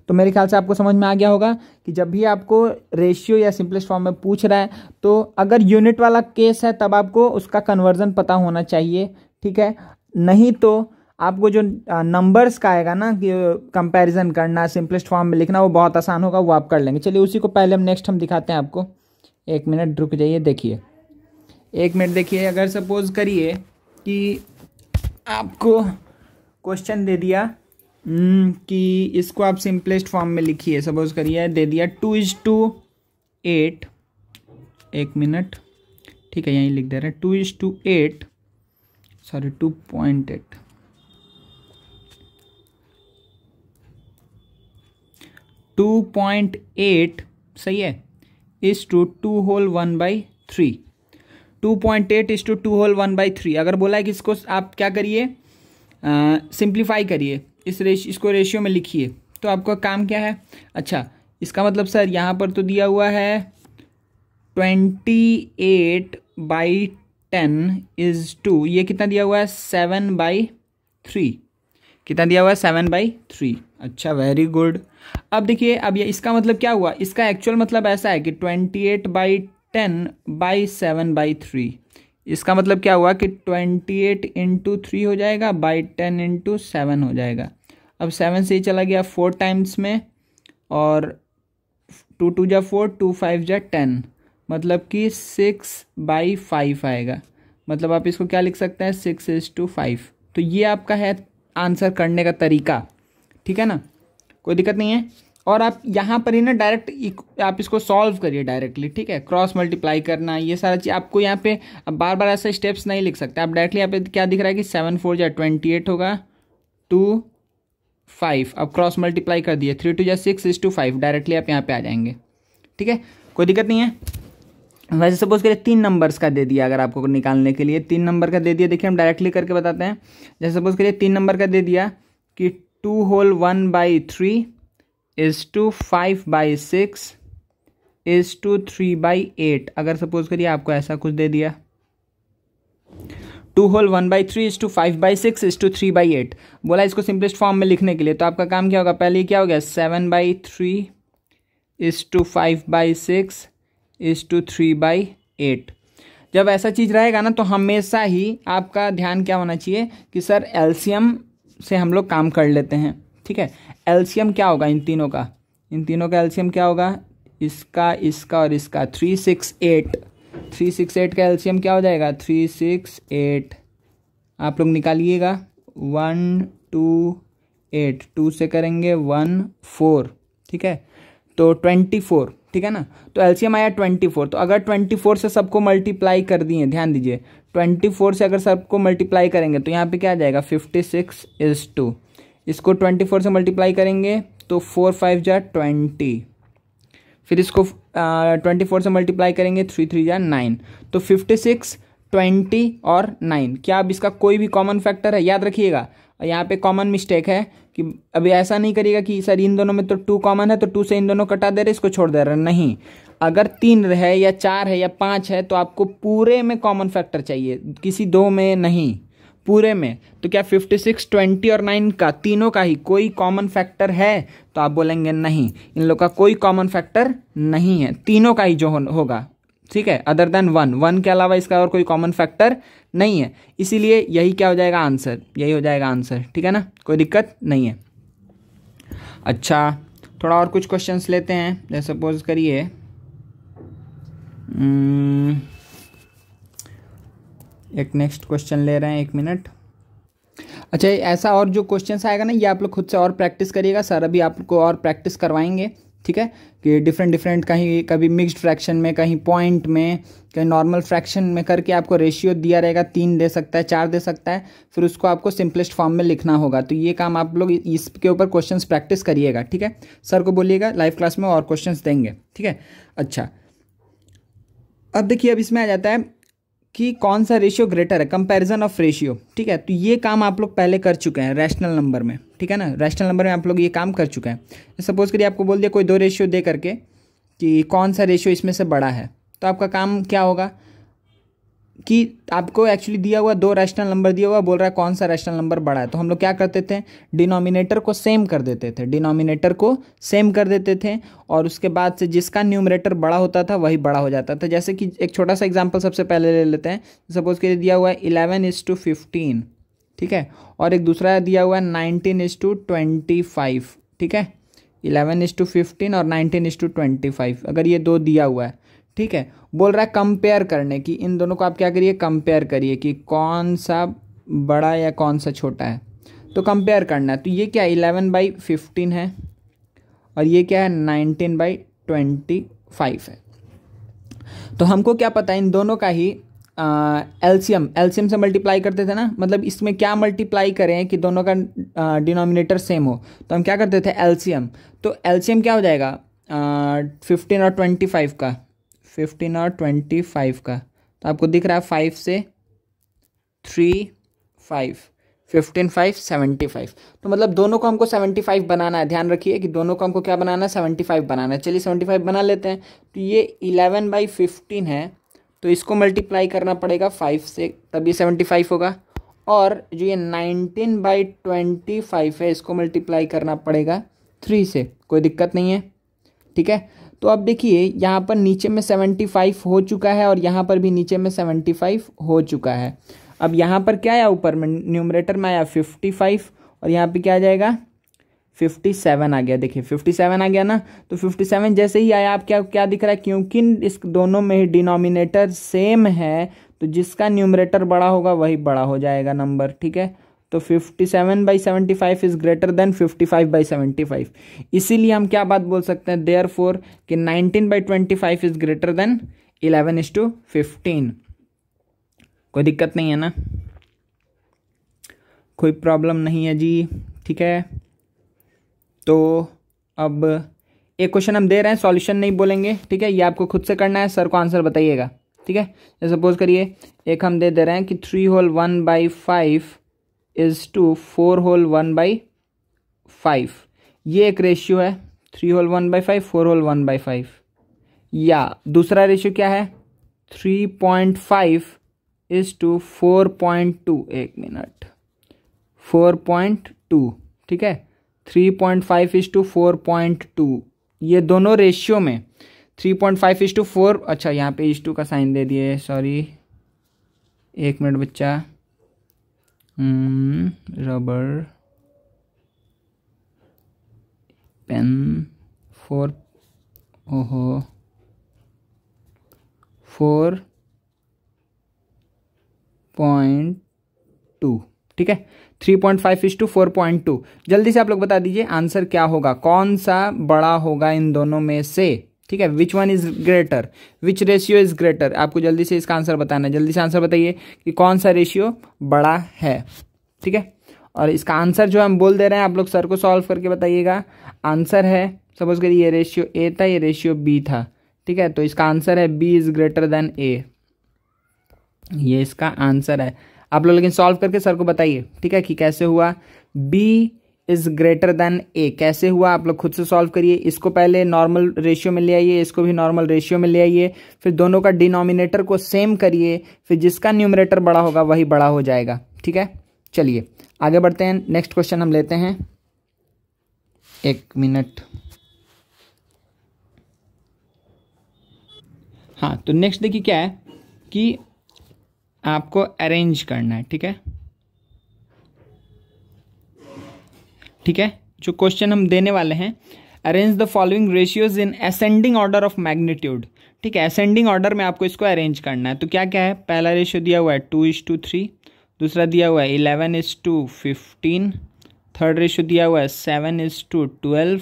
Speaker 1: तो मेरे ख्याल से आपको समझ में आ गया होगा कि जब भी आपको रेशियो या सिंपलेस्ट फॉर्म में पूछ रहा है तो अगर यूनिट वाला केस है तब आपको उसका कन्वर्जन पता होना चाहिए, ठीक है। नहीं तो आपको जो नंबर्स का आएगा ना कि कंपैरिजन करना, सिंपलेस्ट फॉर्म में लिखना, वो बहुत आसान होगा, वो आप कर लेंगे। चलिए उसी को पहले हम दिखाते हैं आपको। 1 मिनट रुक जाइए, देखिए 1 मिनट देखिए। अगर सपोज करिए कि आपको क्वेश्चन दे दिया कि इसको आप सिंपलेस्ट फॉर्म में लिखिए। सपोज करिए दे दिया 2:8, 1 मिनट, ठीक है, यहीं लिख दे रहे हैं 2:8, सॉरी 2.8, 2.8 सही है is to 2 whole 1/3। 2.8 is to 2 whole 1/3। अगर बोला है कि इसको आप क्या करिए, सिंप्लीफाई करिए, इसको रेशियो में लिखिए, तो आपका काम क्या है। अच्छा, इसका मतलब सर यहाँ पर तो दिया हुआ है 28/10 इज टू, ये कितना दिया हुआ है 7/3। कितना दिया हुआ है 7/3। अच्छा, वेरी गुड। अब देखिए, अब ये इसका मतलब क्या हुआ, इसका एक्चुअल मतलब ऐसा है कि 28/10/7/3। इसका मतलब क्या हुआ कि 28 इंटू 3 हो जाएगा, 10 इंटू 7 हो जाएगा। अब 7 से ही चला गया 4 टाइम्स में, और 2 2 जा 4, 2 5 जा 10, मतलब कि 6/5 आएगा। मतलब आप इसको क्या लिख सकते हैं, 6:5। तो ये आपका है आंसर करने का तरीका, ठीक है ना, कोई दिक्कत नहीं है। और आप यहाँ पर ही ना डायरेक्ट आप इसको सॉल्व करिए डायरेक्टली, ठीक है। क्रॉस मल्टीप्लाई करना, ये सारा चीज़ आपको यहाँ पे बार बार ऐसे स्टेप्स नहीं लिख सकते आप डायरेक्टली। यहाँ पे क्या दिख रहा है कि 7 4 जा 28 होगा, 2 5, अब क्रॉस मल्टीप्लाई कर दिए, 3 2 जा 6:5, डायरेक्टली आप यहाँ पे आ जाएंगे, ठीक है, कोई दिक्कत नहीं है। वैसे सपोज करिए 3 नंबर्स का दे दिया, अगर आपको निकालने के लिए 3 नंबर का दे दिया, देखिए हम डायरेक्टली करके बताते हैं। जैसे सपोज करिए 3 नंबर का दे दिया कि 2 whole 1/3 is to 5/6 is to 3/8। अगर सपोज करिए आपको ऐसा कुछ दे दिया, 2 whole 1/3 is to 5/6 is to 3/8, बोला इसको सिंपलेस्ट फॉर्म में लिखने के लिए, तो आपका काम क्या होगा, पहले क्या हो गया 7/3 इज टू 5/6 इज टू 3/8। जब ऐसा चीज़ रहेगा ना, तो हमेशा ही आपका ध्यान क्या होना चाहिए कि सर एलसीएम से हम लोग काम कर लेते हैं, ठीक है। एलसीएम क्या होगा इन तीनों का एलसीएम क्या होगा, इसका और इसका 368 का एलसीएम क्या हो जाएगा 368। आप लोग निकालिएगा 1 2 8, 2 से करेंगे 1 4, ठीक है, तो 24, ठीक है ना। तो एलसीएम आया 24। तो अगर 24 से सबको मल्टीप्लाई कर दिए, ध्यान दीजिए 24 से अगर सबको मल्टीप्लाई करेंगे तो यहाँ पे क्या आ जाएगा 56:2। इसको 24 से मल्टीप्लाई करेंगे तो 4 5 जा 20, फिर इसको 24 से मल्टीप्लाई करेंगे 3 3 जा 9, तो 56 20 और 9। क्या अब इसका कोई भी कॉमन फैक्टर है, याद रखिएगा। यहाँ पे कॉमन मिस्टेक है कि अभी ऐसा नहीं करिएगा कि सर इन दोनों में तो 2 कॉमन है तो 2 से इन दोनों कटा दे रहे, इसको छोड़ दे रहे, नहीं। अगर 3 है या 4 है या 5 है तो आपको पूरे में कॉमन फैक्टर चाहिए, किसी 2 में नहीं, पूरे में। तो क्या 56 20 और 9 का तीनों का ही कोई कॉमन फैक्टर है, तो आप बोलेंगे नहीं, इन लोग का कोई कॉमन फैक्टर नहीं है, तीनों का ही जो होगा, ठीक है, अदर देन 1 के अलावा इसका और कोई कॉमन फैक्टर नहीं है। इसीलिए यही क्या हो जाएगा आंसर, यही हो जाएगा आंसर, ठीक है ना, कोई दिक्कत नहीं है। अच्छा, थोड़ा और कुछ क्वेश्चंस लेते हैं। जैसे सपोज करिए एक नेक्स्ट क्वेश्चन ले रहे हैं, 1 मिनट। अच्छा, ऐसा और जो क्वेश्चंस आएगा ना, ये आप लोग खुद से और प्रैक्टिस करिएगा, सर अभी आपको और प्रैक्टिस करवाएंगे, ठीक है, कि डिफरेंट कहीं कभी मिक्स्ड फ्रैक्शन में, कहीं पॉइंट में, कहीं नॉर्मल फ्रैक्शन में करके आपको रेशियो दिया रहेगा, 3 दे सकता है, 4 दे सकता है, फिर उसको आपको सिंपलेस्ट फॉर्म में लिखना होगा। तो ये काम आप लोग इसके ऊपर क्वेश्चंस प्रैक्टिस करिएगा, ठीक है। सर को बोलिएगा लाइव क्लास में और क्वेश्चंस देंगे, ठीक है। अच्छा, अब देखिए, अब इसमें आ जाता है कि कौन सा रेशियो ग्रेटर है, कंपैरिजन ऑफ रेशियो, ठीक है। तो ये काम आप लोग पहले कर चुके हैं रैशनल नंबर में, ठीक है ना, रैशनल नंबर में आप लोग ये काम कर चुके हैं। सपोज करिए आपको बोल दिया कोई 2 रेशियो दे करके कि कौन सा रेशियो इसमें से बड़ा है, तो आपका काम क्या होगा कि आपको एक्चुअली दिया हुआ 2 रैशनल नंबर दिया हुआ, बोल रहा है कौन सा रैशनल नंबर बड़ा है, तो हम लोग क्या करते थे, डिनोमिनेटर को सेम कर देते थे, और उसके बाद से जिसका न्यूमरेटर बड़ा होता था वही बड़ा हो जाता था। जैसे कि एक छोटा सा एग्जांपल सबसे पहले ले लेते हैं। सपोज के लिए दिया हुआ है 11:15, ठीक है, और एक दूसरा दिया हुआ है 19:25, ठीक है, 11:15 और 19:25, अगर ये 2 दिया हुआ है, ठीक है। बोल रहा है कंपेयर करने की, इन दोनों को आप क्या करिए, कंपेयर करिए कि कौन सा बड़ा या कौन सा छोटा है, तो कंपेयर करना है। तो ये क्या 11/15 है और ये क्या है 19/25 है। तो हमको क्या पता है इन दोनों का ही एलसीएम से मल्टीप्लाई करते थे ना, मतलब इसमें क्या मल्टीप्लाई करें कि दोनों का डिनोमिनेटर सेम हो, तो हम क्या करते थे एलसीएम। तो एलसीएम क्या हो जाएगा 15 और 25 का, 15 और 25 का, तो आपको दिख रहा है 5 से 3 5, 15 5 75। तो मतलब दोनों को हमको 75 बनाना है। ध्यान रखिए कि दोनों को हमको क्या बनाना है 75 बनाना है। चलिए 75 बना लेते हैं। तो ये 11/15 है, तो इसको मल्टीप्लाई करना पड़ेगा 5 से, तब ये 75 होगा। और जो ये 19/25 है, इसको मल्टीप्लाई करना पड़ेगा 3 से। कोई दिक्कत नहीं है, ठीक है। तो अब देखिए यहाँ पर नीचे में 75 हो चुका है और यहाँ पर भी नीचे में 75 हो चुका है। अब यहाँ पर क्या आया, ऊपर में न्यूमरेटर में आया 55 और यहाँ पे क्या आ जाएगा 57 आ गया। देखिए 57 आ गया ना। तो 57 जैसे ही आया, आप क्या दिख रहा है, क्योंकि इस दोनों में डिनोमिनेटर सेम है, तो जिसका न्यूमरेटर बड़ा होगा वही बड़ा हो जाएगा नंबर, ठीक है। तो 57/75 इज ग्रेटर देन 55/75। इसीलिए हम क्या बात बोल सकते हैं, देयरफॉर कि 19/25 इज ग्रेटर देन 11:15। कोई दिक्कत नहीं है ना, कोई प्रॉब्लम नहीं है जी, ठीक है। तो अब एक क्वेश्चन हम दे रहे हैं, सॉल्यूशन नहीं बोलेंगे, ठीक है। ये आपको खुद से करना है, सर को आंसर बताइएगा, ठीक है। जैसे सपोज करिए एक हम दे रहे हैं कि 3 होल 1/5 इज टू 4 होल 1/5। ये एक रेशियो है, 3 होल 1/5 4 होल 1/5। या दूसरा रेशियो क्या है 3.5 इज टू 4.2, 1 मिनट, 4.2, ठीक है। 3.5 इज टू 4.2, ये दोनों रेशियो में 3.5 इज टू 4, अच्छा यहाँ पे इज टू का साइन दे दिए, सॉरी 1 मिनट बच्चा, रबर पेन 4, ओहो 4.2, ठीक है। 3.5 इज टू 4.2। जल्दी से आप लोग बता दीजिए आंसर क्या होगा, कौन सा बड़ा होगा इन दोनों में से, ठीक है। Which one is greater, which ratio is greater, आपको जल्दी से इसका आंसर बताना है। जल्दी से आंसर बताइए कि कौन सा रेशियो बड़ा है, ठीक है। और इसका आंसर जो हम बोल दे रहे हैं, आप लोग सर को सॉल्व करके बताइएगा। आंसर है, सपोज करिए ये रेशियो ए था, ये रेशियो बी था, ठीक है। तो इसका आंसर है बी इज ग्रेटर देन ए, ये इसका आंसर है। आप लोग लेकिन सॉल्व करके सर को बताइए, ठीक है, कि कैसे हुआ बी इज ग्रेटर देन ए, कैसे हुआ। आप लोग खुद से सॉल्व करिए। इसको पहले नॉर्मल रेशियो में ले आइए, इसको भी नॉर्मल रेशियो में ले आइए, फिर दोनों का डिनोमिनेटर को सेम करिए, फिर जिसका न्यूमरेटर बड़ा होगा वही बड़ा हो जाएगा, ठीक है। चलिए आगे बढ़ते हैं, नेक्स्ट क्वेश्चन हम लेते हैं। 1 मिनट, हाँ। तो नेक्स्ट देखिए क्या है कि आपको अरेंज करना है, ठीक है, ठीक है। जो क्वेश्चन हम देने वाले हैं, arrange the following ratios in ascending order of magnitude, ठीक है। असेंडिंग ऑर्डर में आपको इसको अरेंज करना है। तो क्या क्या है, पहला रेशियो दिया हुआ है 2:3, दूसरा दिया हुआ है 11:15, थर्ड रेशियो दिया हुआ है 7:12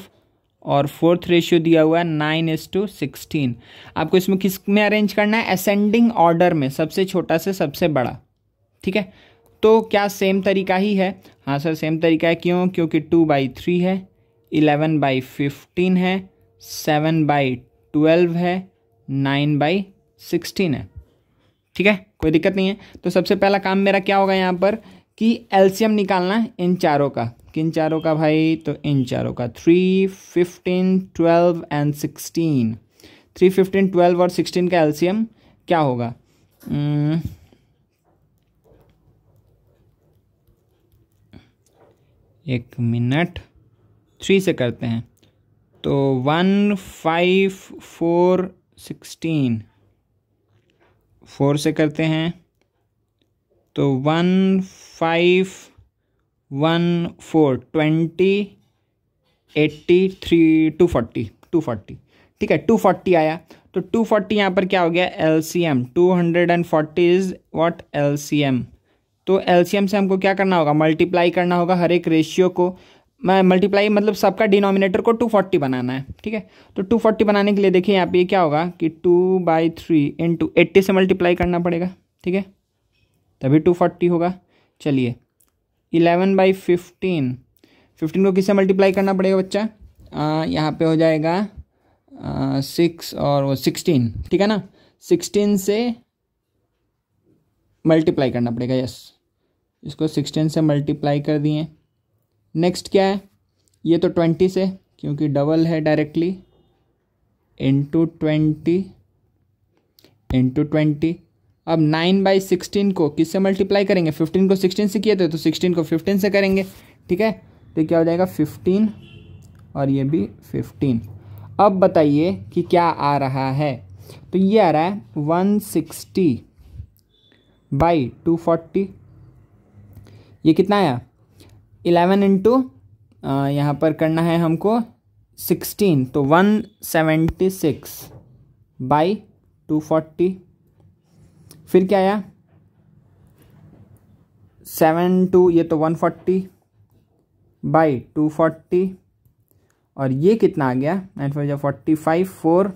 Speaker 1: और फोर्थ रेशियो दिया हुआ है 9:16। आपको इसमें किस में अरेंज करना है, असेंडिंग ऑर्डर में, सबसे छोटा से सबसे बड़ा, ठीक है। तो क्या सेम तरीका ही है, हाँ सर सेम तरीका है। क्यों, क्योंकि 2/3 है, 11/15 है, 7/12 है, 9/16 है, ठीक है, कोई दिक्कत नहीं है। तो सबसे पहला काम मेरा क्या होगा यहाँ पर कि एलसीएम निकालना है इन चारों का। किन चारों का भाई, तो इन चारों का 3, 15, 12 एंड 16। 3, 15, 12 और 16 का एलसीएम क्या होगा, एक मिनट, 3 से करते हैं। तो 1, 5, 4, 16, 4 से करते हैं तो 1, 5, 1, 4, 20, 80, 3, 240, ठीक है। 240 आया, तो 240 यहाँ पर क्या हो गया एलसीएम, 240 इज व्हाट एलसीएम। तो एलसीएम से हमको क्या करना होगा, मल्टीप्लाई करना होगा हर एक रेशियो को। मैं मल्टीप्लाई मतलब सबका डिनोमिनेटर को 240 बनाना है, ठीक है। तो 240 बनाने के लिए देखिए यहाँ पे क्या होगा कि 2/3 इंटू 80 से मल्टीप्लाई करना पड़ेगा, ठीक है, तभी 240 होगा। चलिए 11/15, 15 को किससे मल्टीप्लाई करना पड़ेगा बच्चा? यहाँ पे हो जाएगा 6 और वो 16, ठीक है ना, 16 से मल्टीप्लाई करना पड़ेगा। यस, इसको 16 से मल्टीप्लाई कर दिए। नेक्स्ट क्या है? ये तो 20 से, क्योंकि डबल है डायरेक्टली, इंटू 20। अब 9/16 को किससे मल्टीप्लाई करेंगे? 15 को 16 से किए थे तो 16 को 15 से करेंगे, ठीक है। तो क्या हो जाएगा 15 और ये भी 15। अब बताइए कि क्या आ रहा है? तो ये आ रहा है 160/240। ये कितना आया? 11 इंटू यहाँ पर करना है हमको 16, तो 176/240। फिर क्या आया? 7 ये तो 140/240, और ये कितना आ गया? 9×4 = 45,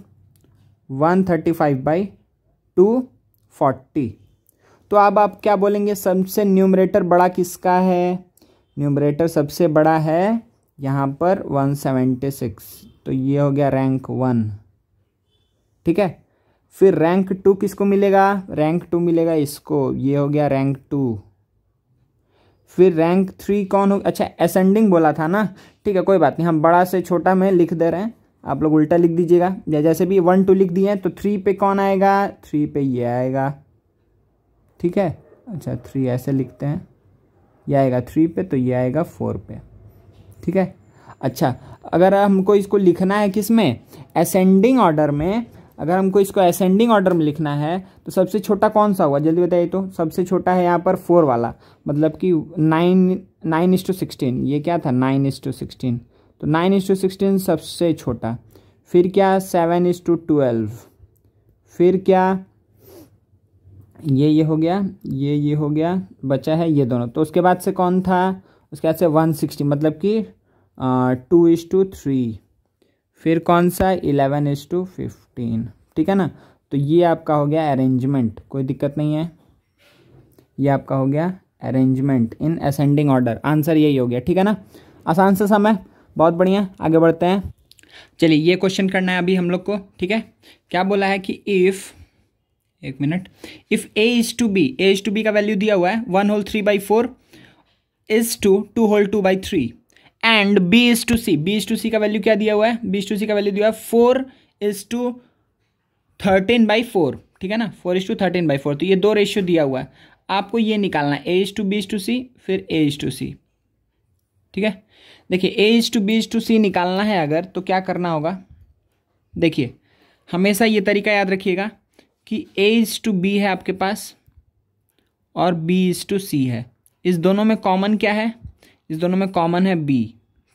Speaker 1: 135/240। तो अब आप क्या बोलेंगे? सबसे न्यूमरेटर बड़ा किसका है? न्यूमरेटर सबसे बड़ा है यहाँ पर 176, तो ये हो गया रैंक 1, ठीक है। फिर रैंक 2 किसको मिलेगा? रैंक 2 मिलेगा इसको, ये हो गया रैंक 2। फिर रैंक 3 कौन हो? अच्छा, असेंडिंग बोला था ना, ठीक है, कोई बात नहीं, हम बड़ा से छोटा में लिख दे रहे हैं, आप लोग उल्टा लिख दीजिएगा। जैसे भी 1 2 लिख दिए हैं, तो 3 पे कौन आएगा? 3 पे ये आएगा, ठीक है। अच्छा 3 ऐसे लिखते हैं, ये आएगा 3 पे, तो ये आएगा 4 पे, ठीक है। अच्छा, अगर हमको इसको लिखना है किस में? असेंडिंग ऑर्डर में। अगर हमको इसको असेंडिंग ऑर्डर में लिखना है तो सबसे छोटा कौन सा होगा? जल्दी बताइए। तो सबसे छोटा है यहाँ पर 4 वाला, मतलब कि 9:16। ये क्या था? 9:16, तो 9:16 सबसे छोटा। फिर क्या? 7:12। फिर क्या? ये हो गया, ये हो गया, बचा है ये दोनों। तो उसके बाद से कौन था? उसके बाद से 160, मतलब कि 2:3। फिर कौन सा? 11:15, ठीक है ना। तो ये आपका हो गया अरेंजमेंट, कोई दिक्कत नहीं है। ये आपका हो गया arrangement in ascending order. Answer यही हो गया, ठीक है ना। आसान सा समय, बहुत बढ़िया। आगे बढ़ते हैं। चलिए ये क्वेश्चन करना है अभी हम लोग को, ठीक है। क्या बोला है कि इफ़, एक मिनट, इफ़ a/b का वैल्यू दिया हुआ है 1/3/4 is to 2/2/3 एंड b/c का वैल्यू क्या दिया हुआ है? b/c का वैल्यू दिया हुआ है 4:13/4, ठीक है ना, 4:13/4। तो ये 2 रेशियो दिया हुआ है, आपको ये निकालना है a/b/c, फिर a/c, ठीक है। देखिए a/b/c निकालना है अगर, तो क्या करना होगा? देखिए हमेशा ये तरीका याद रखिएगा कि a/b है आपके पास और b/c है। इस दोनों में कॉमन क्या है? इस दोनों में कॉमन है b,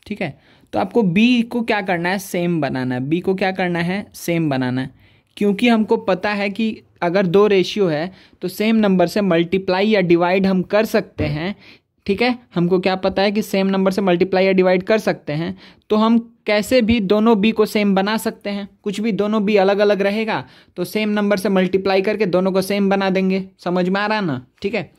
Speaker 1: ठीक है। तो आपको b को क्या करना है? सेम बनाना है। b को क्या करना है? सेम बनाना है, क्योंकि हमको पता है कि अगर 2 रेशियो है तो सेम नंबर से मल्टीप्लाई या डिवाइड हम कर सकते हैं, ठीक है। हमको क्या पता है कि सेम नंबर से मल्टीप्लाई या डिवाइड कर सकते हैं, तो हम कैसे भी दोनों b को सेम बना सकते हैं। कुछ भी दोनों b अलग अलग रहेगा तो सेम नंबर से मल्टीप्लाई करके दोनों को सेम बना देंगे। समझ में आ रहा ना? ठीक है,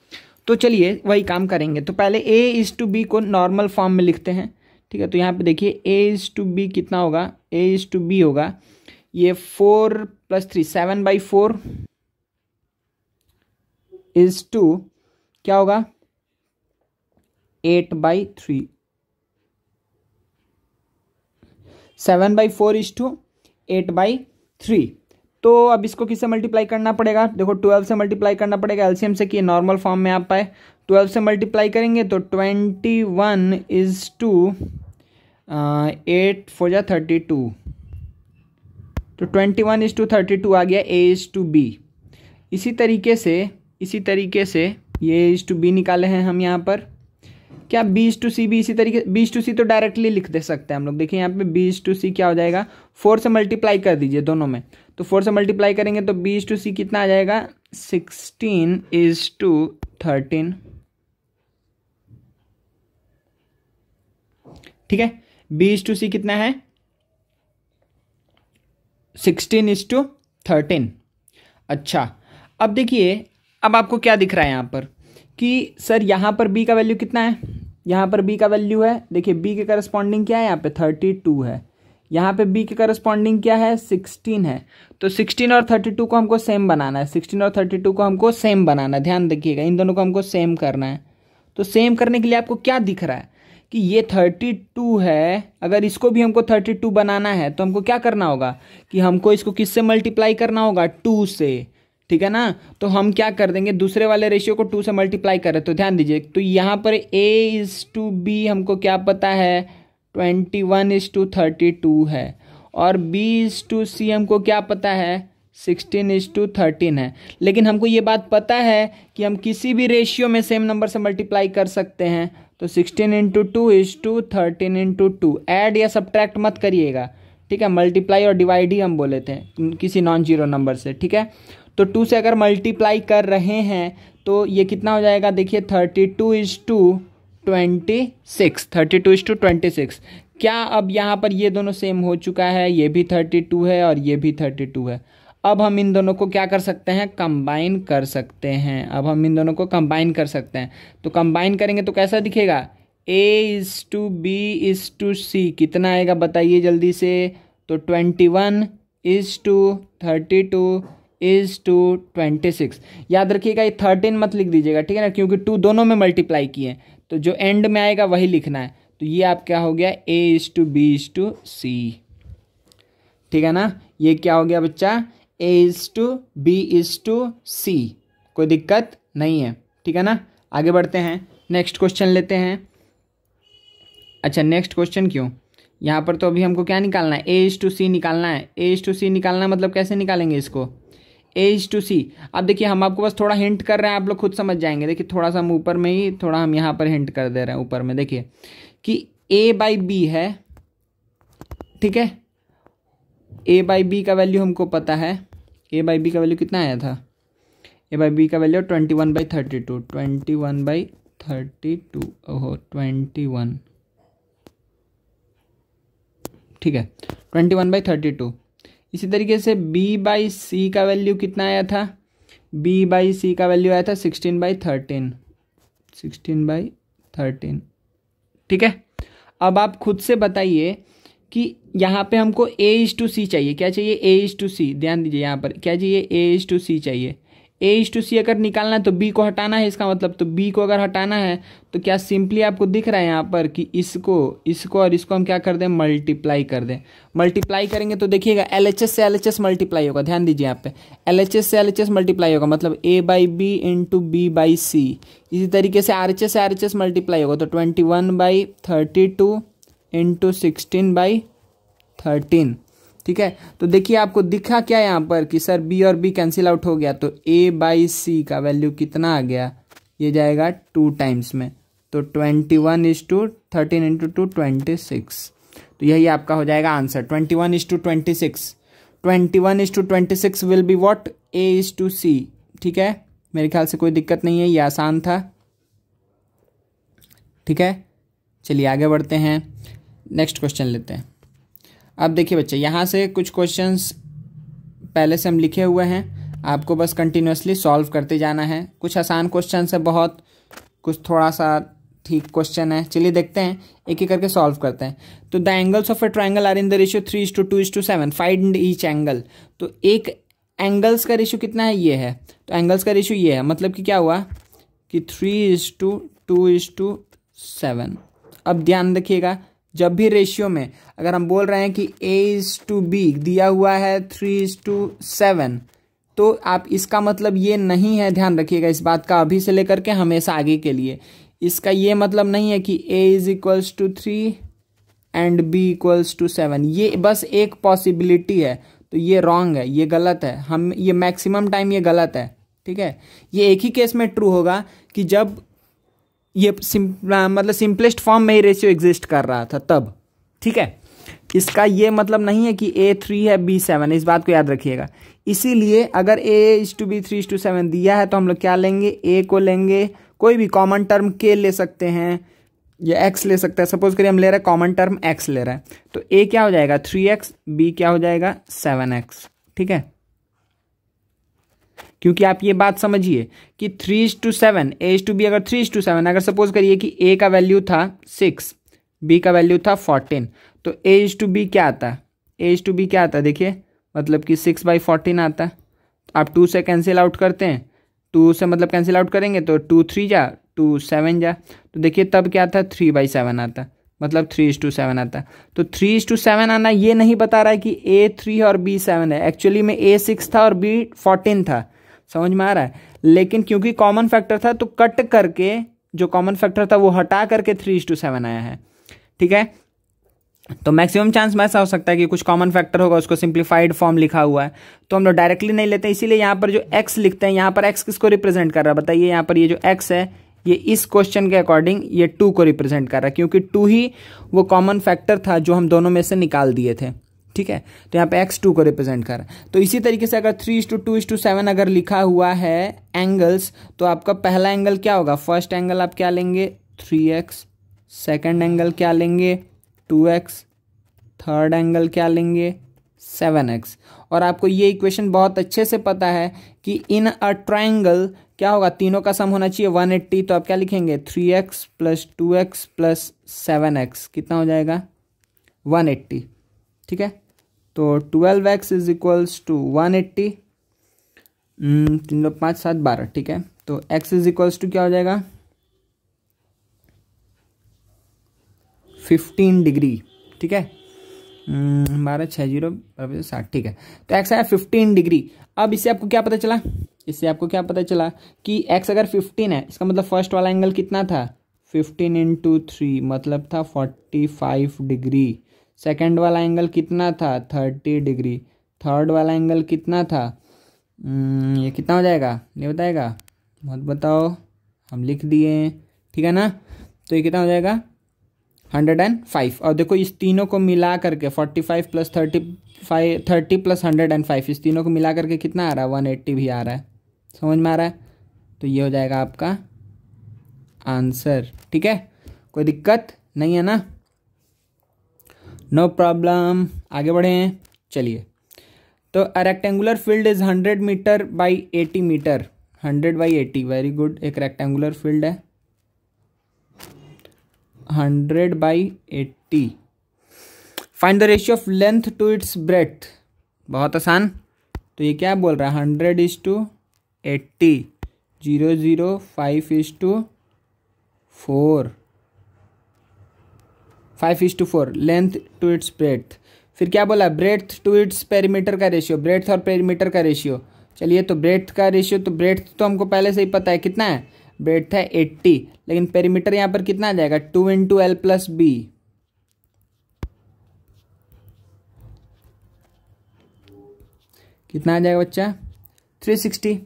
Speaker 1: तो चलिए वही काम करेंगे। तो पहले a/b को नॉर्मल फॉर्म में लिखते हैं, ठीक है। तो यहाँ पे देखिए a/b कितना होगा? a/b होगा ये 4 + 3 7/4 इज टू क्या होगा? 8/3। 7/4 इज टू 8/3। तो अब इसको किससे मल्टीप्लाई करना पड़ेगा? देखो 12 से मल्टीप्लाई करना पड़ेगा, एलसीएम से कि नॉर्मल फॉर्म में आप पाए। 12 से मल्टीप्लाई करेंगे तो 21 इज टू 8 4 जा 32, तो 21 इज टू 32 आ गया a/b। इसी तरीके से ये a/b निकाले हैं हम यहाँ पर। क्या b/c भी इसी तरीके? b/c तो डायरेक्टली लिख दे सकते हैं हम लोग। देखिए यहाँ पे b/c क्या हो जाएगा? 4 से मल्टीप्लाई कर दीजिए दोनों में, तो 4 से मल्टीप्लाई करेंगे तो b/c कितना आ जाएगा? 16 इज टू 13, ठीक है। b/c कितना है? 16 इज टू 13। अच्छा, अब देखिए अब आपको क्या दिख रहा है यहाँ पर कि सर यहाँ पर b का वैल्यू कितना है, यहाँ पर b का वैल्यू है, देखिए b के करस्पॉन्डिंग क्या है, यहाँ पे 32 है, यहाँ पे b के करस्पॉन्डिंग क्या है 16 है। तो 16 और 32 को हमको सेम बनाना है, 16 और 32 को हमको सेम बनाना है, ध्यान रखिएगा इन दोनों को हमको सेम करना है। तो सेम करने के लिए आपको क्या दिख रहा है कि ये 32 है, अगर इसको भी हमको 32 बनाना है तो हमको क्या करना होगा कि हमको इसको किससे मल्टीप्लाई करना होगा 2 से, ठीक है ना। तो हम क्या कर देंगे, दूसरे वाले रेशियो को 2 से मल्टीप्लाई करें। तो ध्यान दीजिए, तो यहाँ पर A:B हमको क्या पता है 21:32 है, और B:C हमको क्या पता है 16:13 है। लेकिन हमको ये बात पता है कि हम किसी भी रेशियो में सेम नंबर से मल्टीप्लाई कर सकते हैं। तो 16:2:13:2 ऐड या सब्ट्रैक्ट मत करिएगा, ठीक है, मल्टीप्लाई और डिवाइड ही हम बोले थे किसी नॉन जीरो नंबर से, ठीक है। तो 2 से अगर मल्टीप्लाई कर रहे हैं तो ये कितना हो जाएगा, देखिए 32:26। क्या अब यहाँ पर ये दोनों सेम हो चुका है, ये भी 32 है और ये भी 32 है। अब हम इन दोनों को क्या कर सकते हैं, कंबाइन कर सकते हैं। अब हम इन दोनों को कंबाइन कर सकते हैं। तो कंबाइन करेंगे तो कैसा दिखेगा, A:B:C कितना आएगा बताइए जल्दी से। तो 21:32:26। याद रखिएगा ये 13 मत लिख दीजिएगा, ठीक है ना, क्योंकि 2 दोनों में मल्टीप्लाई किए, तो जो एंड में आएगा वही लिखना है। तो ये आप क्या हो गया A:B:C, ठीक है ना। ये क्या हो गया बच्चा A:B:C, कोई दिक्कत नहीं है, ठीक है ना। आगे बढ़ते हैं, नेक्स्ट क्वेश्चन लेते हैं। अच्छा नेक्स्ट क्वेश्चन क्यों, यहाँ पर तो अभी हमको क्या निकालना है A:C निकालना है। A:C निकालना मतलब कैसे निकालेंगे इसको A:C। अब देखिए हम आपको बस थोड़ा हिंट कर रहे हैं, आप लोग खुद समझ जाएंगे। देखिए थोड़ा सा हम ऊपर में ही थोड़ा हम यहाँ पर हिंट कर दे रहे हैं ऊपर में, देखिए कि A/B है, ठीक है। A/B का वैल्यू हमको पता है, A/B का वैल्यू कितना आया था, A/B का वैल्यू 21/32, 21/32 ओहो 21, ठीक है 21/32। इसी तरीके से B/C का वैल्यू कितना आया था, B/C का वैल्यू आया था 16/13, ठीक है। अब आप खुद से बताइए कि यहाँ पे हमको A:C चाहिए, क्या चाहिए A:C, ध्यान दीजिए यहाँ पर क्या चाहिए A:C चाहिए। A:C अगर निकालना है तो B को हटाना है, इसका मतलब तो B को अगर हटाना है तो क्या सिंपली आपको दिख रहा है यहाँ पर कि इसको और इसको हम क्या कर दें मल्टीप्लाई कर दें। मल्टीप्लाई करेंगे तो देखिएगा LHS से LHS मल्टीप्लाई होगा, ध्यान दीजिए यहाँ पे LHS से LHS मल्टीप्लाई होगा, मतलब A/B इंटू B/C। इसी तरीके से RHS से RHS मल्टीप्लाई होगा, तो 21/32 इंटू 16/13, ठीक है। तो देखिए आपको दिखा क्या यहाँ पर कि सर B और B कैंसिल आउट हो गया, तो A/C का वैल्यू कितना आ गया, ये जाएगा 2 टाइम्स में, तो 21:13 इंटू 2 26। तो यही आपका हो जाएगा answer 21:26। 21:26 will be what A:C, ठीक है। मेरे ख्याल से कोई दिक्कत नहीं है, ये आसान था, ठीक है। चलिए आगे बढ़ते हैं, नेक्स्ट क्वेश्चन लेते हैं। अब देखिए बच्चे यहाँ से कुछ क्वेश्चंस पहले से हम लिखे हुए हैं, आपको बस कंटिन्यूसली सॉल्व करते जाना है। कुछ आसान क्वेश्चन है बहुत, कुछ थोड़ा सा ठीक क्वेश्चन है। चलिए देखते हैं, एक एक करके सॉल्व करते हैं। तो the angles of a triangle are in the ratio 3:2:7, find each angle. तो एक एंगल्स का रेशियो कितना है, ये है, तो एंगल्स का रेशियो ये है, मतलब कि क्या हुआ कि 3:2:7। अब ध्यान रखिएगा जब भी रेशियो में अगर हम बोल रहे हैं कि A:B दिया हुआ है 3:7, तो आप इसका मतलब ये नहीं है, ध्यान रखिएगा इस बात का अभी से लेकर के हमेशा आगे के लिए, इसका ये मतलब नहीं है कि A=3 एंड B=7। ये बस एक पॉसिबिलिटी है, तो ये रॉन्ग है, ये गलत है, हम ये मैक्सिमम टाइम ये गलत है, ठीक है। ये एक ही केस में ट्रू होगा कि जब ये मतलब सिंपलेस्ट फॉर्म में ही रेशियो एग्जिस्ट कर रहा था तब, ठीक है। इसका ये मतलब नहीं है कि A3 है B7, इस बात को याद रखिएगा। इसीलिए अगर A:B 3:7 दिया है तो हम लोग क्या लेंगे, A को लेंगे, कोई भी कॉमन टर्म K ले सकते हैं या X ले सकते हैं। सपोज करिए हम ले रहे हैं कॉमन टर्म X ले रहे हैं, तो A क्या हो जाएगा 3X, B क्या हो जाएगा 7X, ठीक है। क्योंकि आप ये बात समझिए कि 3:7 A:B अगर 3:7, अगर सपोज करिए कि A का वैल्यू था 6, B का वैल्यू था 14, तो A:B क्या आता? A:B क्या आता देखिए, मतलब कि 6/14 आता। आप 2 से कैंसिल आउट करते हैं, 2 से मतलब कैंसिल आउट करेंगे तो 2 3 जा, 2 7 जा, तो देखिए तब क्या था 3/7 आता, मतलब 3:7 आता। तो 3:7 आना ये नहीं बता रहा है कि A 3 और B 7 है, एक्चुअली में A 6 था और B 14 था। समझ में आ रहा है? लेकिन क्योंकि कॉमन फैक्टर था तो कट करके जो कॉमन फैक्टर था वो हटा करके 3:7 आया है। ठीक है, तो मैक्सिमम चांस में ऐसा हो सकता है कि कुछ कॉमन फैक्टर होगा, उसको सिंप्लीफाइड फॉर्म लिखा हुआ है, तो हम लोग डायरेक्टली नहीं लेते, इसीलिए यहाँ पर जो x लिखते हैं, यहाँ पर x किसको रिप्रेजेंट कर रहा है बताइए? यहाँ पर ये जो x है ये इस क्वेश्चन के अकॉर्डिंग ये 2 को रिप्रेजेंट कर रहा है, क्योंकि 2 ही वो कॉमन फैक्टर था जो हम दोनों में से निकाल दिए थे। ठीक है, तो यहाँ पे x 2 को रिप्रेजेंट कर रहा है। तो इसी तरीके से अगर 3:2:7 अगर लिखा हुआ है एंगल्स, तो आपका पहला एंगल क्या होगा? फर्स्ट एंगल आप क्या लेंगे? 3x, सेकेंड एंगल क्या लेंगे? 2x, थर्ड एंगल क्या लेंगे? 7x। और आपको ये इक्वेशन बहुत अच्छे से पता है कि इन अ ट्राइंगल क्या होगा? तीनों का सम होना चाहिए 180, तो आप क्या लिखेंगे? 3x + 2x + 7x कितना हो जाएगा? 180। ठीक है, तो 12x = 180, 3 5 7 12। ठीक है, तो x = क्या हो जाएगा? 15 डिग्री। ठीक है, 12 6 0 60। ठीक है, तो x आया 15 डिग्री। अब इससे आपको क्या पता चला? इससे आपको क्या पता चला कि x अगर 15 है, इसका मतलब फर्स्ट वाला एंगल कितना था? 15 × 3 मतलब था 45 डिग्री। सेकेंड वाला एंगल कितना था? 30 डिग्री। थर्ड वाला एंगल कितना था? ये कितना हो जाएगा? नहीं बताएगा? मत बताओ, हम लिख दिए। ठीक है ना, तो ये कितना हो जाएगा? 105। और देखो इस तीनों को मिला करके 45 + 30 + 105, इस तीनों को मिला करके कितना आ रहा है? 180 भी आ रहा है। समझ में आ रहा है? तो ये हो जाएगा आपका आंसर। ठीक है, कोई दिक्कत नहीं है ना? नो प्रॉब्लम, आगे बढ़े हैं। चलिए, तो a rectangular field is 100 metre by 80 metre. 100/80, very good. एक रेक्टेंगुलर फील्ड है 100/80। Find the ratio of length to its breadth. बहुत आसान। तो ये क्या बोल रहा है? 100:80, 0 0 5:4, 5:4 लेंथ टू इट्स ब्रेथ। फिर क्या बोला? ब्रेथ टू इट्स पेरीमीटर का रेशियो, ब्रेथ और पेरीमीटर का रेशियो। चलिए, तो ब्रेथ का रेशियो, तो ब्रेथ तो हमको पहले से ही पता है कितना है, ब्रेथ है 80, लेकिन पेरीमीटर यहाँ पर कितना आ जाएगा? 2 × L + B। कितना आ जाएगा बच्चा? 360।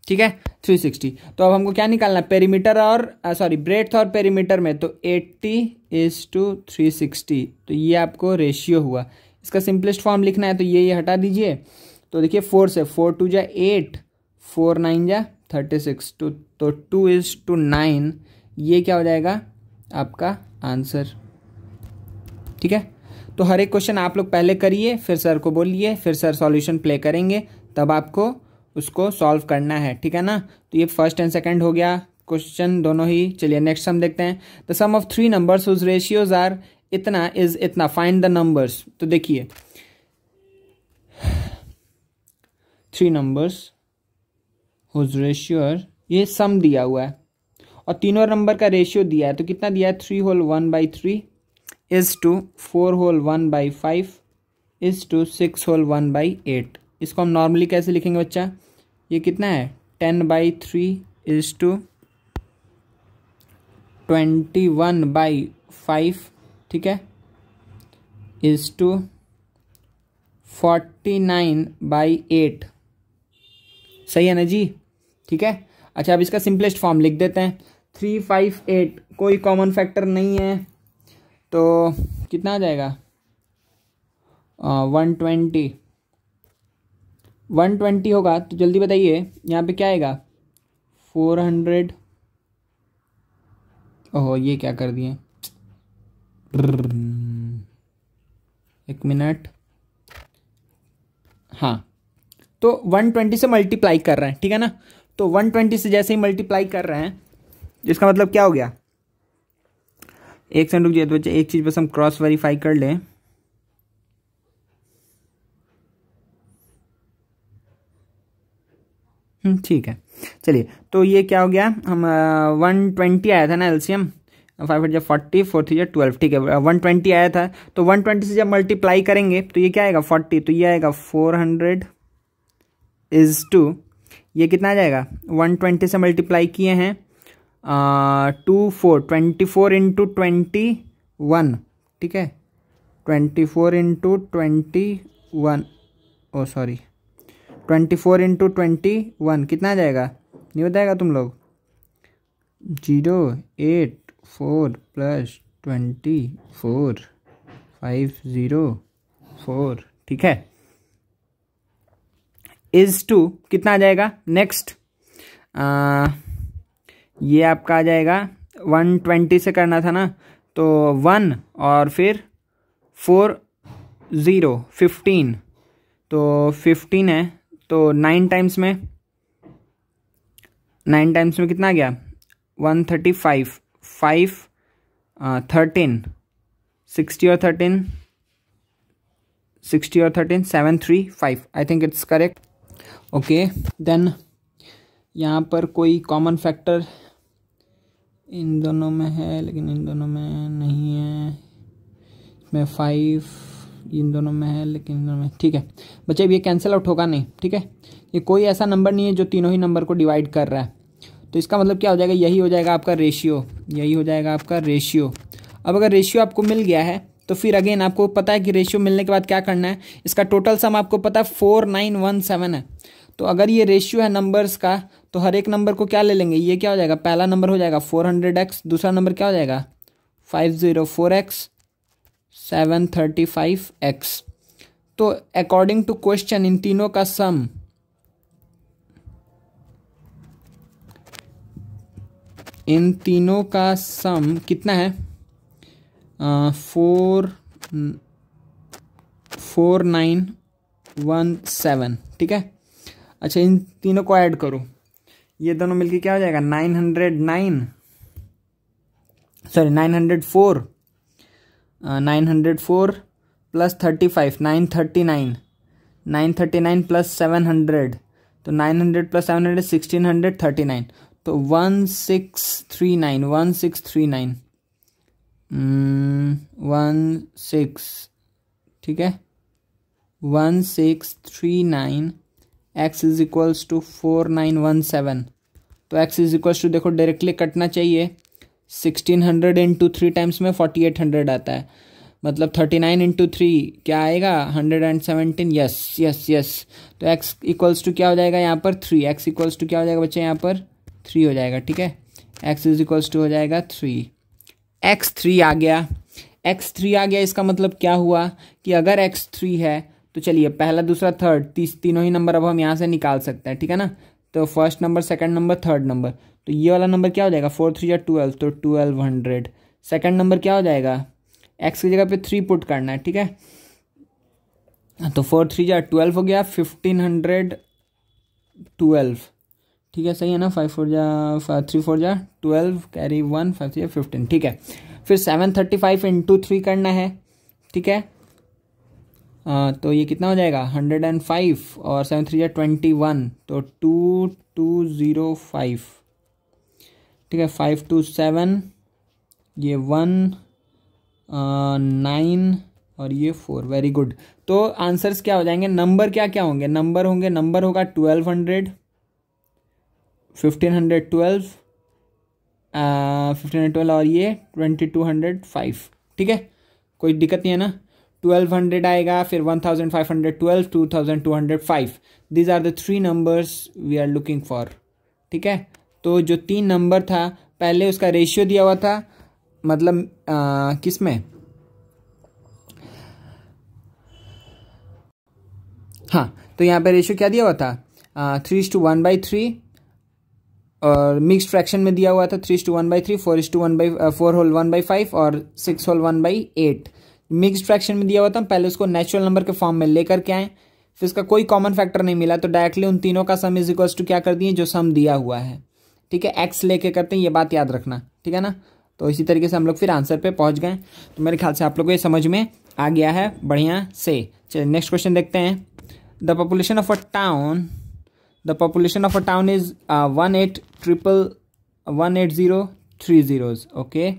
Speaker 1: ठीक है, 360। तो अब हमको क्या निकालना है? पेरीमीटर और ब्रेथ और पेरीमीटर में, तो 80:360, तो ये आपको रेशियो हुआ। इसका सिंपलेस्ट फॉर्म लिखना है, तो ये हटा दीजिए। तो देखिए 4 से 4 2 जा 8, 4 9 जा 36, तो 2:9, ये क्या हो जाएगा? आपका आंसर। ठीक है, तो हर एक क्वेश्चन आप लोग पहले करिए, फिर सर को बोलिए, फिर सर सॉल्यूशन प्ले करेंगे, तब आपको उसको सॉल्व करना है। ठीक है ना, तो ये फर्स्ट एंड सेकंड हो गया क्वेश्चन दोनों ही। चलिए नेक्स्ट हम देखते हैं। The sum of 3 numbers whose ratios are इतना इज इतना, फाइंड द नंबर्स। तो देखिए 3 नंबर्स हुज रेशियो, ये सम दिया हुआ है और तीनों नंबर का रेशियो दिया है, तो कितना दिया है? 3 whole 1/3 is to 4 whole 1/5 is to 6 whole 1/8। इसको हम नॉर्मली कैसे लिखेंगे बच्चा? ये कितना है? 10/3 इज टू 21/5, ठीक है, इज टू 49/8। सही है ना जी? ठीक है, अच्छा अब इसका सिंपलेस्ट फॉर्म लिख देते हैं। 3 5 8, कोई कॉमन फैक्टर नहीं है, तो कितना आ जाएगा? 120 होगा, तो जल्दी बताइए यहाँ पे क्या आएगा? 400। ओहो, ये क्या कर दिए? एक मिनट। हाँ, तो 120 से मल्टीप्लाई कर रहे हैं, ठीक है ना। तो 120 से जैसे ही मल्टीप्लाई कर रहे हैं, इसका मतलब क्या हो गया, एक सेकंड रुक जाइए बच्चे, एक चीज बस हम क्रॉस वेरीफाई कर लें। ठीक है, चलिए। तो ये क्या हो गया, हम 120 आया था ना एलसीएम, 5 40 4 3 12, ठीक है 120 आया था। तो 120 से जब मल्टीप्लाई करेंगे तो ये क्या आएगा 40, तो ये आएगा 400 इज टू, ये कितना आ जाएगा 120 से मल्टीप्लाई किए हैं 24 इंटू 21, ठीक है 24 इंटू 21, ओ सॉरी 24 इंटू 21 कितना आ जाएगा, नहीं बताएगा तुम लोग, 084 प्लस 24 504, ठीक है इज टू कितना आ जाएगा नेक्स्ट, ये आपका आ जाएगा 120 से करना था ना, तो 1 और फिर 4 0 15, तो 15 है, तो 9 टाइम्स में कितना आ गया 135, 5 13 60 और 13 735, I think it's correct. Okay then यहाँ पर कोई कॉमन फैक्टर इन दोनों में है लेकिन इन दोनों में नहीं है, इसमें 5 इन दोनों में है लेकिन इन दोनों में, ठीक है बच्चे अब ये कैंसिल आउट होगा नहीं, ठीक है ये कोई ऐसा नंबर नहीं है जो तीनों ही नंबर को डिवाइड कर रहा है। तो इसका मतलब क्या हो जाएगा, यही हो जाएगा आपका रेशियो, यही हो जाएगा आपका रेशियो। अब अगर रेशियो आपको मिल गया है तो फिर अगेन आपको पता है कि रेशियो मिलने के बाद क्या करना है, इसका टोटल सम आपको पता है 4917 है। तो अगर ये रेशियो है नंबर्स का तो हर एक नंबर को क्या ले लेंगे, ये क्या हो जाएगा, पहला नंबर हो जाएगा 400x, दूसरा नंबर क्या हो जाएगा 504x, 735x। तो अकॉर्डिंग टू क्वेश्चन इन तीनों का सम कितना है 4917, ठीक है। अच्छा इन तीनों को ऐड करो, ये दोनों मिलके क्या हो जाएगा 904 प्लस 35 939 प्लस 700, तो 900 प्लस 700 1639, तो 1639 ठीक है 1639 x इज इक्वल्स टू 4917, तो x इज इक्वल्स टू देखो डायरेक्टली कटना चाहिए, 1600 इंटू 3 टाइम्स में 4800 आता है, मतलब 39 इंटू 3 क्या आएगा 117, यस। तो x इक्वल्स टू क्या हो जाएगा यहाँ पर 3, x इक्वल्स टू क्या हो जाएगा बच्चे यहाँ पर 3 हो जाएगा, ठीक है x इज इक्वल्स टू हो जाएगा 3, x3 आ गया, इसका मतलब क्या हुआ कि अगर x3 है तो चलिए पहला दूसरा थर्ड तीनों ही नंबर अब हम यहाँ से निकाल सकते हैं, ठीक है ना। तो first number, second number, third number, तो ये वाला नंबर क्या हो जाएगा 4 3 या 12, तो 1200। सेकंड नंबर क्या हो जाएगा, x की जगह पे 3 पुट करना है, ठीक है तो 4 3 या 12 हो गया 1512, ठीक है सही है ना, 5 4 जा 3 4 जा 12 कैरी 1 5 3 15, ठीक है। फिर 735 इंटू 3 करना है, ठीक है तो ये कितना हो जाएगा 105 और 7 3 जा 21, तो 2205, ठीक है 5 2 7, ये 1 9 और ये 4, वेरी गुड। तो आंसर्स क्या हो जाएंगे, नंबर क्या क्या होंगे, नंबर होगा 1200 1512 1512 और ये 2205, ठीक है कोई दिक्कत नहीं है ना। 1200 आएगा, फिर 1512 2205, these are the 3 numbers we are looking for, ठीक है। तो जो 3 नंबर था पहले उसका रेशियो दिया हुआ था, मतलब किस में, हाँ तो यहाँ पे रेशियो क्या दिया हुआ था 3:1/3, और मिक्स्ड फ्रैक्शन में दिया हुआ था 3:1/3, 4 होल 1/5 और 6 होल 1/8। मिक्स्ड फ्रैक्शन में दिया हुआ था, पहले उसको नेचुरल नंबर के फॉर्म में लेकर के आए, फिर इसका कोई कॉमन फैक्टर नहीं मिला, तो डायरेक्टली उन तीनों का सम इज इक्वल टू क्या कर दिए, जो सम दिया हुआ है, ठीक है, एक्स लेके करते हैं, ये बात याद रखना, ठीक है ना। तो इसी तरीके से हम लोग फिर आंसर पे पहुंच गए। तो मेरे ख्याल से आप लोग को ये समझ में आ गया है बढ़िया से। चलिए नेक्स्ट क्वेश्चन देखते हैं। The population of a town is 18030, okay,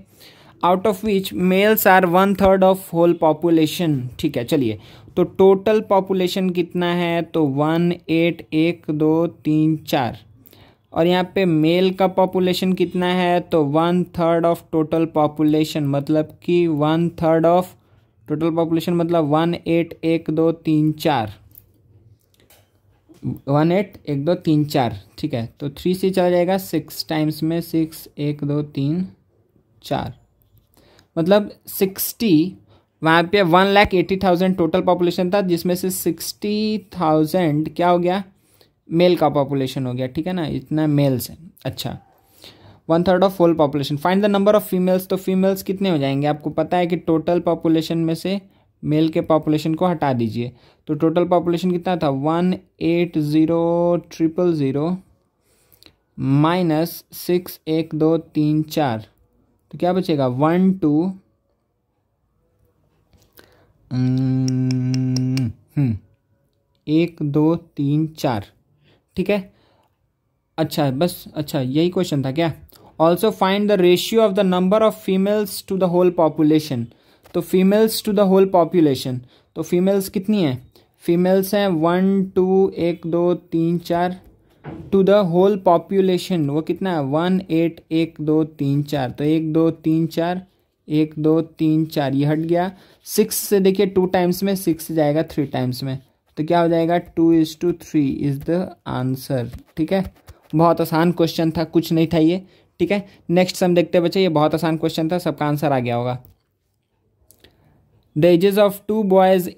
Speaker 1: out of which males are 1/3 of whole population, ठीक है। चलिए, तो टोटल पॉपुलेशन कितना है, तो 1 8 1 2 3 4, और यहाँ पे मेल का पॉपुलेशन कितना है, तो 1/3 ऑफ टोटल पॉपुलेशन, मतलब कि 1/3 ऑफ टोटल पॉपुलेशन मतलब 1 8 1 2 3 4, 1 8 1 2 3 4, ठीक है। तो 3 से चला जाएगा 6 टाइम्स में, 6 1 2 3 4, मतलब 60, वहाँ पे 1,80,000 टोटल पॉपुलेशन था, जिसमें से 60,000 क्या हो गया, मेल का पॉपुलेशन हो गया, ठीक है ना, इतना मेल्स है। अच्छा, 1/3 of whole population. Find the number of females, तो फीमेल्स कितने हो जाएंगे, आपको पता है कि टोटल पॉपुलेशन में से मेल के पॉपुलेशन को हटा दीजिए, तो टोटल पॉपुलेशन कितना था, 180,000 माइनस 6 1 2 3 4, तो क्या बचेगा, 1 2 1 2 3 4, ठीक है। अच्छा, बस, अच्छा यही क्वेश्चन था क्या। Also find the ratio of the number of females to the whole population, तो females to the whole population, तो फीमेल्स कितनी है, फीमेल्स हैं 1 2 1 2 3 4, टू द होल पॉपुलेशन वो कितना है, 1 8 1 2 3 4, तो 1 2 3 4 1 2 3 4, ये हट गया। 6 से देखिए 2 टाइम्स में, 6 से जाएगा 3 टाइम्स में, तो क्या हो जाएगा, 2:3 इज द आंसर, ठीक है। बहुत आसान क्वेश्चन था, कुछ नहीं था ये, ठीक है। नेक्स्ट सम देखते बच्चे, ये बहुत आसान क्वेश्चन था, सबका आंसर आ गया होगा। The ages of two boys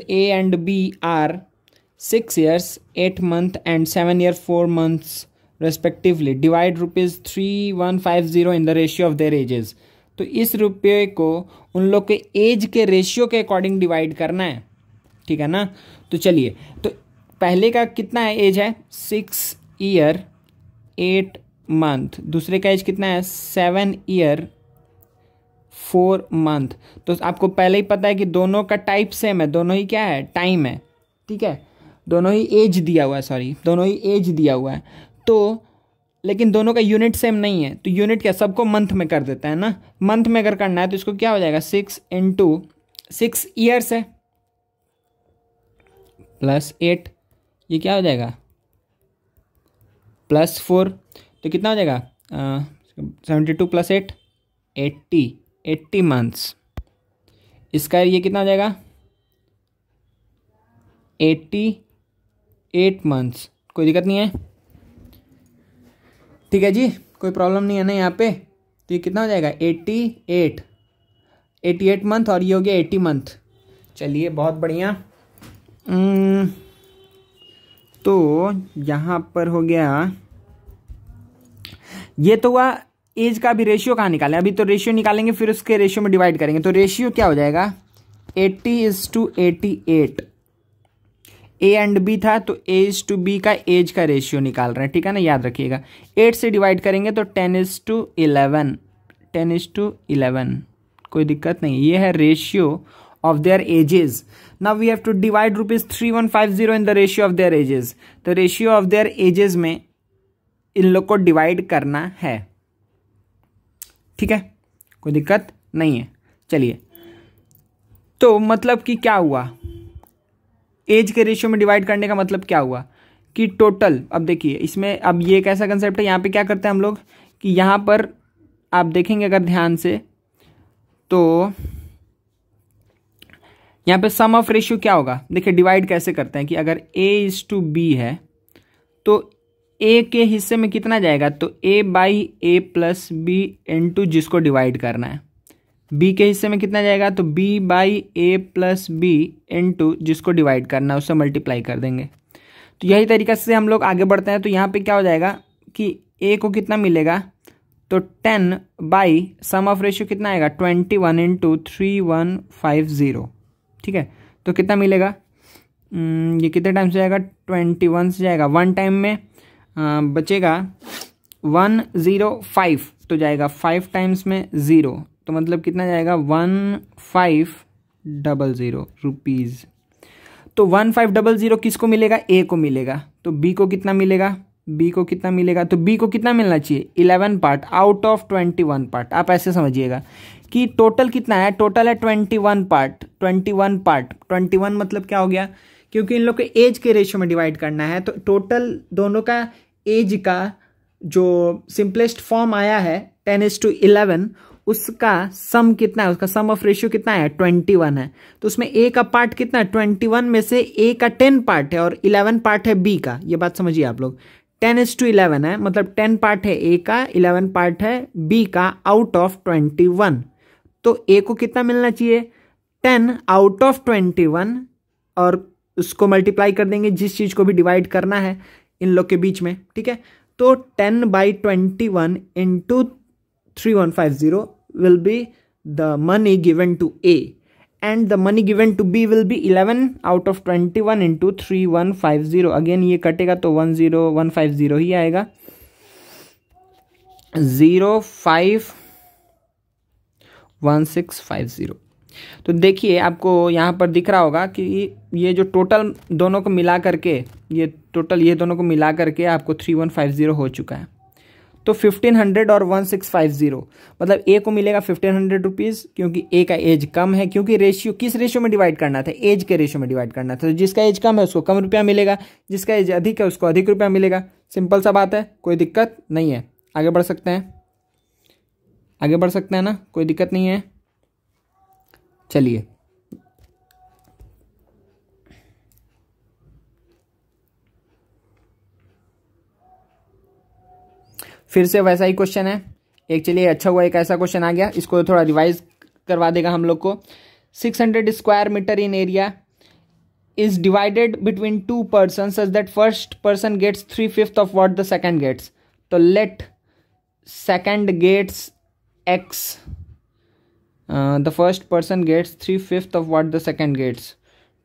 Speaker 1: A and B are 6 years 8 months and 7 year 4 months respectively. Divide ₹3150 in the ratio of their ages. तो इस रुपये को उन लोग के एज के रेशियो के अकॉर्डिंग डिवाइड करना है, ठीक है ना। तो चलिए, तो पहले का कितना है, एज है 6 year 8 month, दूसरे का एज कितना है 7 year 4 month। तो आपको पहले ही पता है कि दोनों का टाइप सेम है, दोनों ही क्या है, टाइम है, ठीक है, दोनों ही एज दिया हुआ है, दोनों ही एज दिया हुआ है, तो लेकिन दोनों का यूनिट सेम नहीं है, तो यूनिट क्या, सबको मंथ में कर देता है ना। मंथ में अगर करना है तो इसको क्या हो जाएगा, 6 × 6 ईयर्स है प्लस 8, ये क्या हो जाएगा प्लस 4, तो कितना हो जाएगा 72 + 8 80 मंथ्स। इसका ये कितना हो जाएगा 88 मंथ्स, कोई दिक्कत नहीं है, ठीक है जी, कोई प्रॉब्लम नहीं है ना यहाँ पे। तो ये कितना हो जाएगा 88 मंथ, और ये हो गया 80 मंथ। चलिए बहुत बढ़िया। तो यहाँ पर हो गया, ये तो हुआ एज का। भी रेशियो कहाँ निकालें, अभी तो रेशियो निकालेंगे फिर उसके रेशियो में डिवाइड करेंगे। तो रेशियो क्या हो जाएगा 80:88, ए एंड बी था तो A:B का एज का रेशियो निकाल रहे हैं, ठीक है ना, याद रखिएगा। 8 से डिवाइड करेंगे तो 10:11, कोई दिक्कत नहीं। ये है ratio of their ages. Now we have to divide ₹3150 in the ratio of their ages. तो रेशियो ऑफ देयर एजेस में इन लोग को डिवाइड करना है, ठीक है, कोई दिक्कत नहीं है। चलिए, तो मतलब कि क्या हुआ, एज के रेशियो में डिवाइड करने का मतलब क्या हुआ कि टोटल, अब देखिए इसमें, अब ये एक ऐसा कंसेप्ट है, यहाँ पे क्या करते हैं हम लोग कि यहाँ पर आप देखेंगे अगर ध्यान से, तो यहाँ पे सम ऑफ रेशियो क्या होगा, देखिए डिवाइड कैसे करते हैं कि अगर A:B है तो A के हिस्से में कितना जाएगा, तो A/A + B × जिसको डिवाइड करना है। B के हिस्से में कितना जाएगा, तो B/A + B × जिसको डिवाइड करना है, उससे मल्टीप्लाई कर देंगे। तो यही तरीका से हम लोग आगे बढ़ते हैं। तो यहाँ पे क्या हो जाएगा कि A को कितना मिलेगा, तो 10/, सम ऑफ रेशियो कितना आएगा 21 × 3150, ठीक है। तो कितना मिलेगा, ये कितने टाइम से जाएगा, 21 से जाएगा, 1 टाइम में बचेगा 105, तो जाएगा 5 टाइम्स में 0, तो मतलब कितना जाएगा 1500 रुपीज़। तो 1500 किसको मिलेगा, ए को मिलेगा। तो बी को कितना मिलेगा, बी को कितना मिलेगा, तो बी को कितना मिलना चाहिए, 11 पार्ट आउट ऑफ 21 पार्ट। आप ऐसे समझिएगा कि टोटल कितना है, टोटल है 21 पार्ट, 21 पार्ट, 21 मतलब क्या हो गया, क्योंकि इन लोग के एज के रेशियो में डिवाइड करना है, तो टोटल दोनों का एज का जो सिंपलेस्ट फॉर्म आया है 10:11, उसका सम कितना है, उसका सम ऑफ रेशियो कितना है, 21 है। तो उसमें ए का पार्ट कितना है, 21 में से ए का 10 पार्ट है और 11 पार्ट है बी का। ये बात समझिए आप लोग, 10:11 है, मतलब 10 पार्ट है ए का, 11 पार्ट है बी का आउट ऑफ 21। तो ए को कितना मिलना चाहिए, 10 आउट ऑफ 21, और उसको मल्टीप्लाई कर देंगे जिस चीज़ को भी डिवाइड करना है इन लोग के बीच में, ठीक है। तो 10/21 into 3150 will be the money given to A, and the money given to B will be 11 out of 21 into 3150। Again ये कटेगा तो 10150 ही आएगा, 051650। तो देखिए आपको यहाँ पर दिख रहा होगा कि ये जो टोटल दोनों को मिला करके, ये टोटल ये दोनों को मिला करके आपको 3150 हो चुका है। तो 1500 और 1650, मतलब ए को मिलेगा 1500 रुपीज़, क्योंकि ए का एज कम है, क्योंकि रेशियो किस रेशियो में डिवाइड करना था, एज के रेशियो में डिवाइड करना था। तो जिसका एज कम है उसको कम रुपया मिलेगा, जिसका एज अधिक है उसको अधिक रुपया मिलेगा। सिंपल सा बात है, कोई दिक्कत नहीं है। आगे बढ़ सकते हैं, आगे बढ़ सकते हैं ना, कोई दिक्कत नहीं है। चलिए फिर से वैसा ही क्वेश्चन है एक। चलिए अच्छा हुआ एक ऐसा क्वेश्चन आ गया, इसको थोड़ा रिवाइज करवा देगा हम लोग को। 600 square metre in area is divided between 2 person such that first person gets 3/5 of what the second gets. तो let second gets x, the first person gets 3/5 of what the second gets,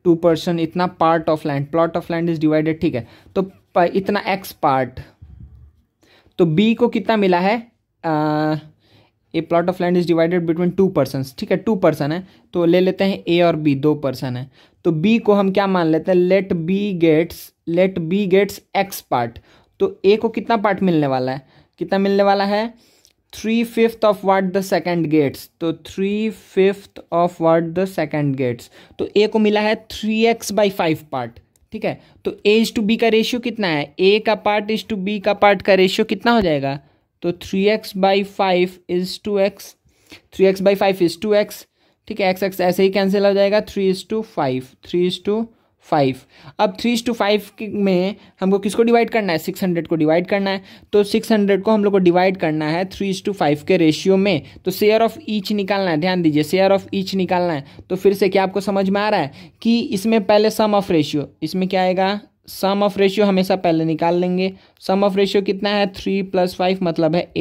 Speaker 1: 2 person, इतना part of land, plot of land is divided, ठीक है। तो इतना x part, तो b को कितना मिला है, ए plot of land is divided between 2 persons, ठीक है, 2 पर्सन है, तो ले लेते हैं a और b, 2 पर्सन है। तो b को हम क्या मान लेते हैं, let b gets x part. तो a को कितना पार्ट मिलने वाला है, कितना मिलने वाला है, 3/5 of what the second gets. तो 3/5 of what the second gets, तो ए को मिला है 3x/5 पार्ट, ठीक है। तो a इज टू बी का रेशियो कितना है, a का पार्ट इज टू b का पार्ट का रेशियो कितना हो जाएगा, तो 3x/5 is to x, 3x/5 is to x, ठीक है। x ऐसे ही कैंसिल हो जाएगा, 3:5। अब 3:5 में हमको किसको डिवाइड करना है, 600 को डिवाइड करना है। तो 600 को हम लोग को डिवाइड करना है 3:5 के रेशियो में। तो शेयर ऑफ ईच निकालना है, ध्यान दीजिए, शेयर ऑफ ईच निकालना है। तो फिर से क्या आपको समझ में आ रहा है कि इसमें पहले सम ऑफ रेशियो, इसमें क्या आएगा, सम ऑफ रेशियो हमेशा पहले निकाल लेंगे। सम ऑफ रेशियो कितना है, 3 + 5 मतलब है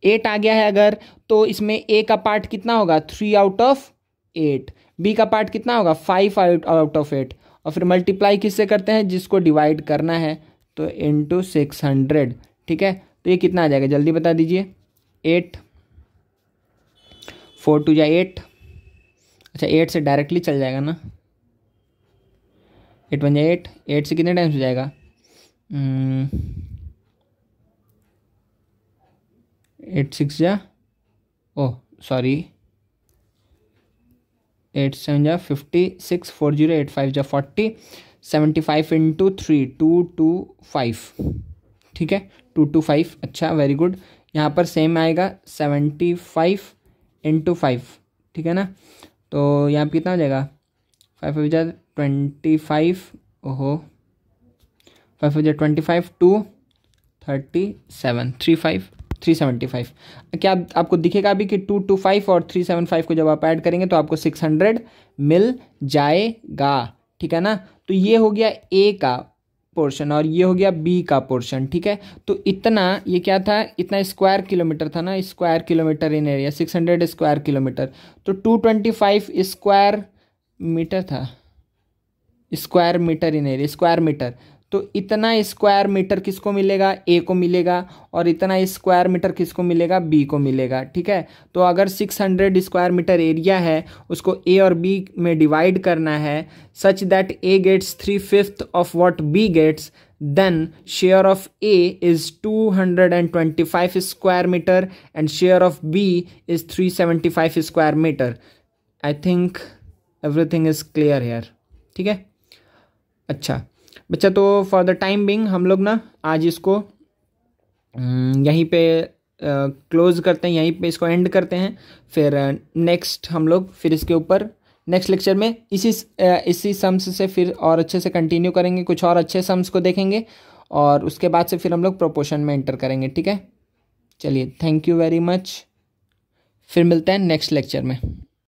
Speaker 1: 8 आ गया है अगर, तो इसमें ए का पार्ट कितना होगा, 3 आउट ऑफ 8, बी का पार्ट कितना होगा, 5 आउट ऑफ 8, और फिर मल्टीप्लाई किससे करते हैं, जिसको डिवाइड करना है, तो इंटू 600, ठीक है। तो ये कितना आ जाएगा, जल्दी बता दीजिए, 8, 4 × 2 = 8, अच्छा 8 से डायरेक्टली चल जाएगा ना, 8 × 1 = 8, 8 से कितने टाइम्स हो जाएगा, 8 × 6 = 8 × 7 = 56, 4 0 8 5 = 40, 75 × 3 225, ठीक है, 225, अच्छा वेरी गुड। यहाँ पर सेम आएगा 75 × 5, ठीक है ना। तो यहाँ पर कितना हो जाएगा, 5 × 5 = 25, ओहो 5 × 5 = 25, 2 37, 375। क्या आपको दिखेगा अभी कि 225 और 375 को जब आप ऐड करेंगे तो आपको 600 मिल जाएगा, ठीक है ना। तो ये हो गया ए का पोर्शन और ये हो गया बी का पोर्शन, ठीक है। तो इतना, ये क्या था, इतना स्क्वायर किलोमीटर था ना, स्क्वायर किलोमीटर इन एरिया, 600 स्क्वायर किलोमीटर, तो 225 स्क्वायर मीटर था, square metre in area, square metre. तो इतना स्क्वायर मीटर किसको मिलेगा, ए को मिलेगा, और इतना स्क्वायर मीटर किसको मिलेगा, बी को मिलेगा। ठीक है, तो अगर 600 स्क्वायर मीटर एरिया है, उसको ए और बी में डिवाइड करना है such that A gets 3/5 of what B gets, then share of A is 225 square metre and share of B is 375 square metre. I think everything is clear here. ठीक है, अच्छा बच्चा, तो फॉर द टाइम बिंग हम लोग ना आज इसको यहीं पे क्लोज करते हैं, यहीं पे इसको एंड करते हैं। फिर नेक्स्ट हम लोग फिर इसके ऊपर नेक्स्ट लेक्चर में इसी सम्स से फिर और अच्छे से कंटिन्यू करेंगे, कुछ और अच्छे सम्स को देखेंगे, और उसके बाद से फिर हम लोग प्रोपोर्शन में एंटर करेंगे। ठीक है, चलिए, थैंक यू वेरी मच, फिर मिलते हैं नेक्स्ट लेक्चर में।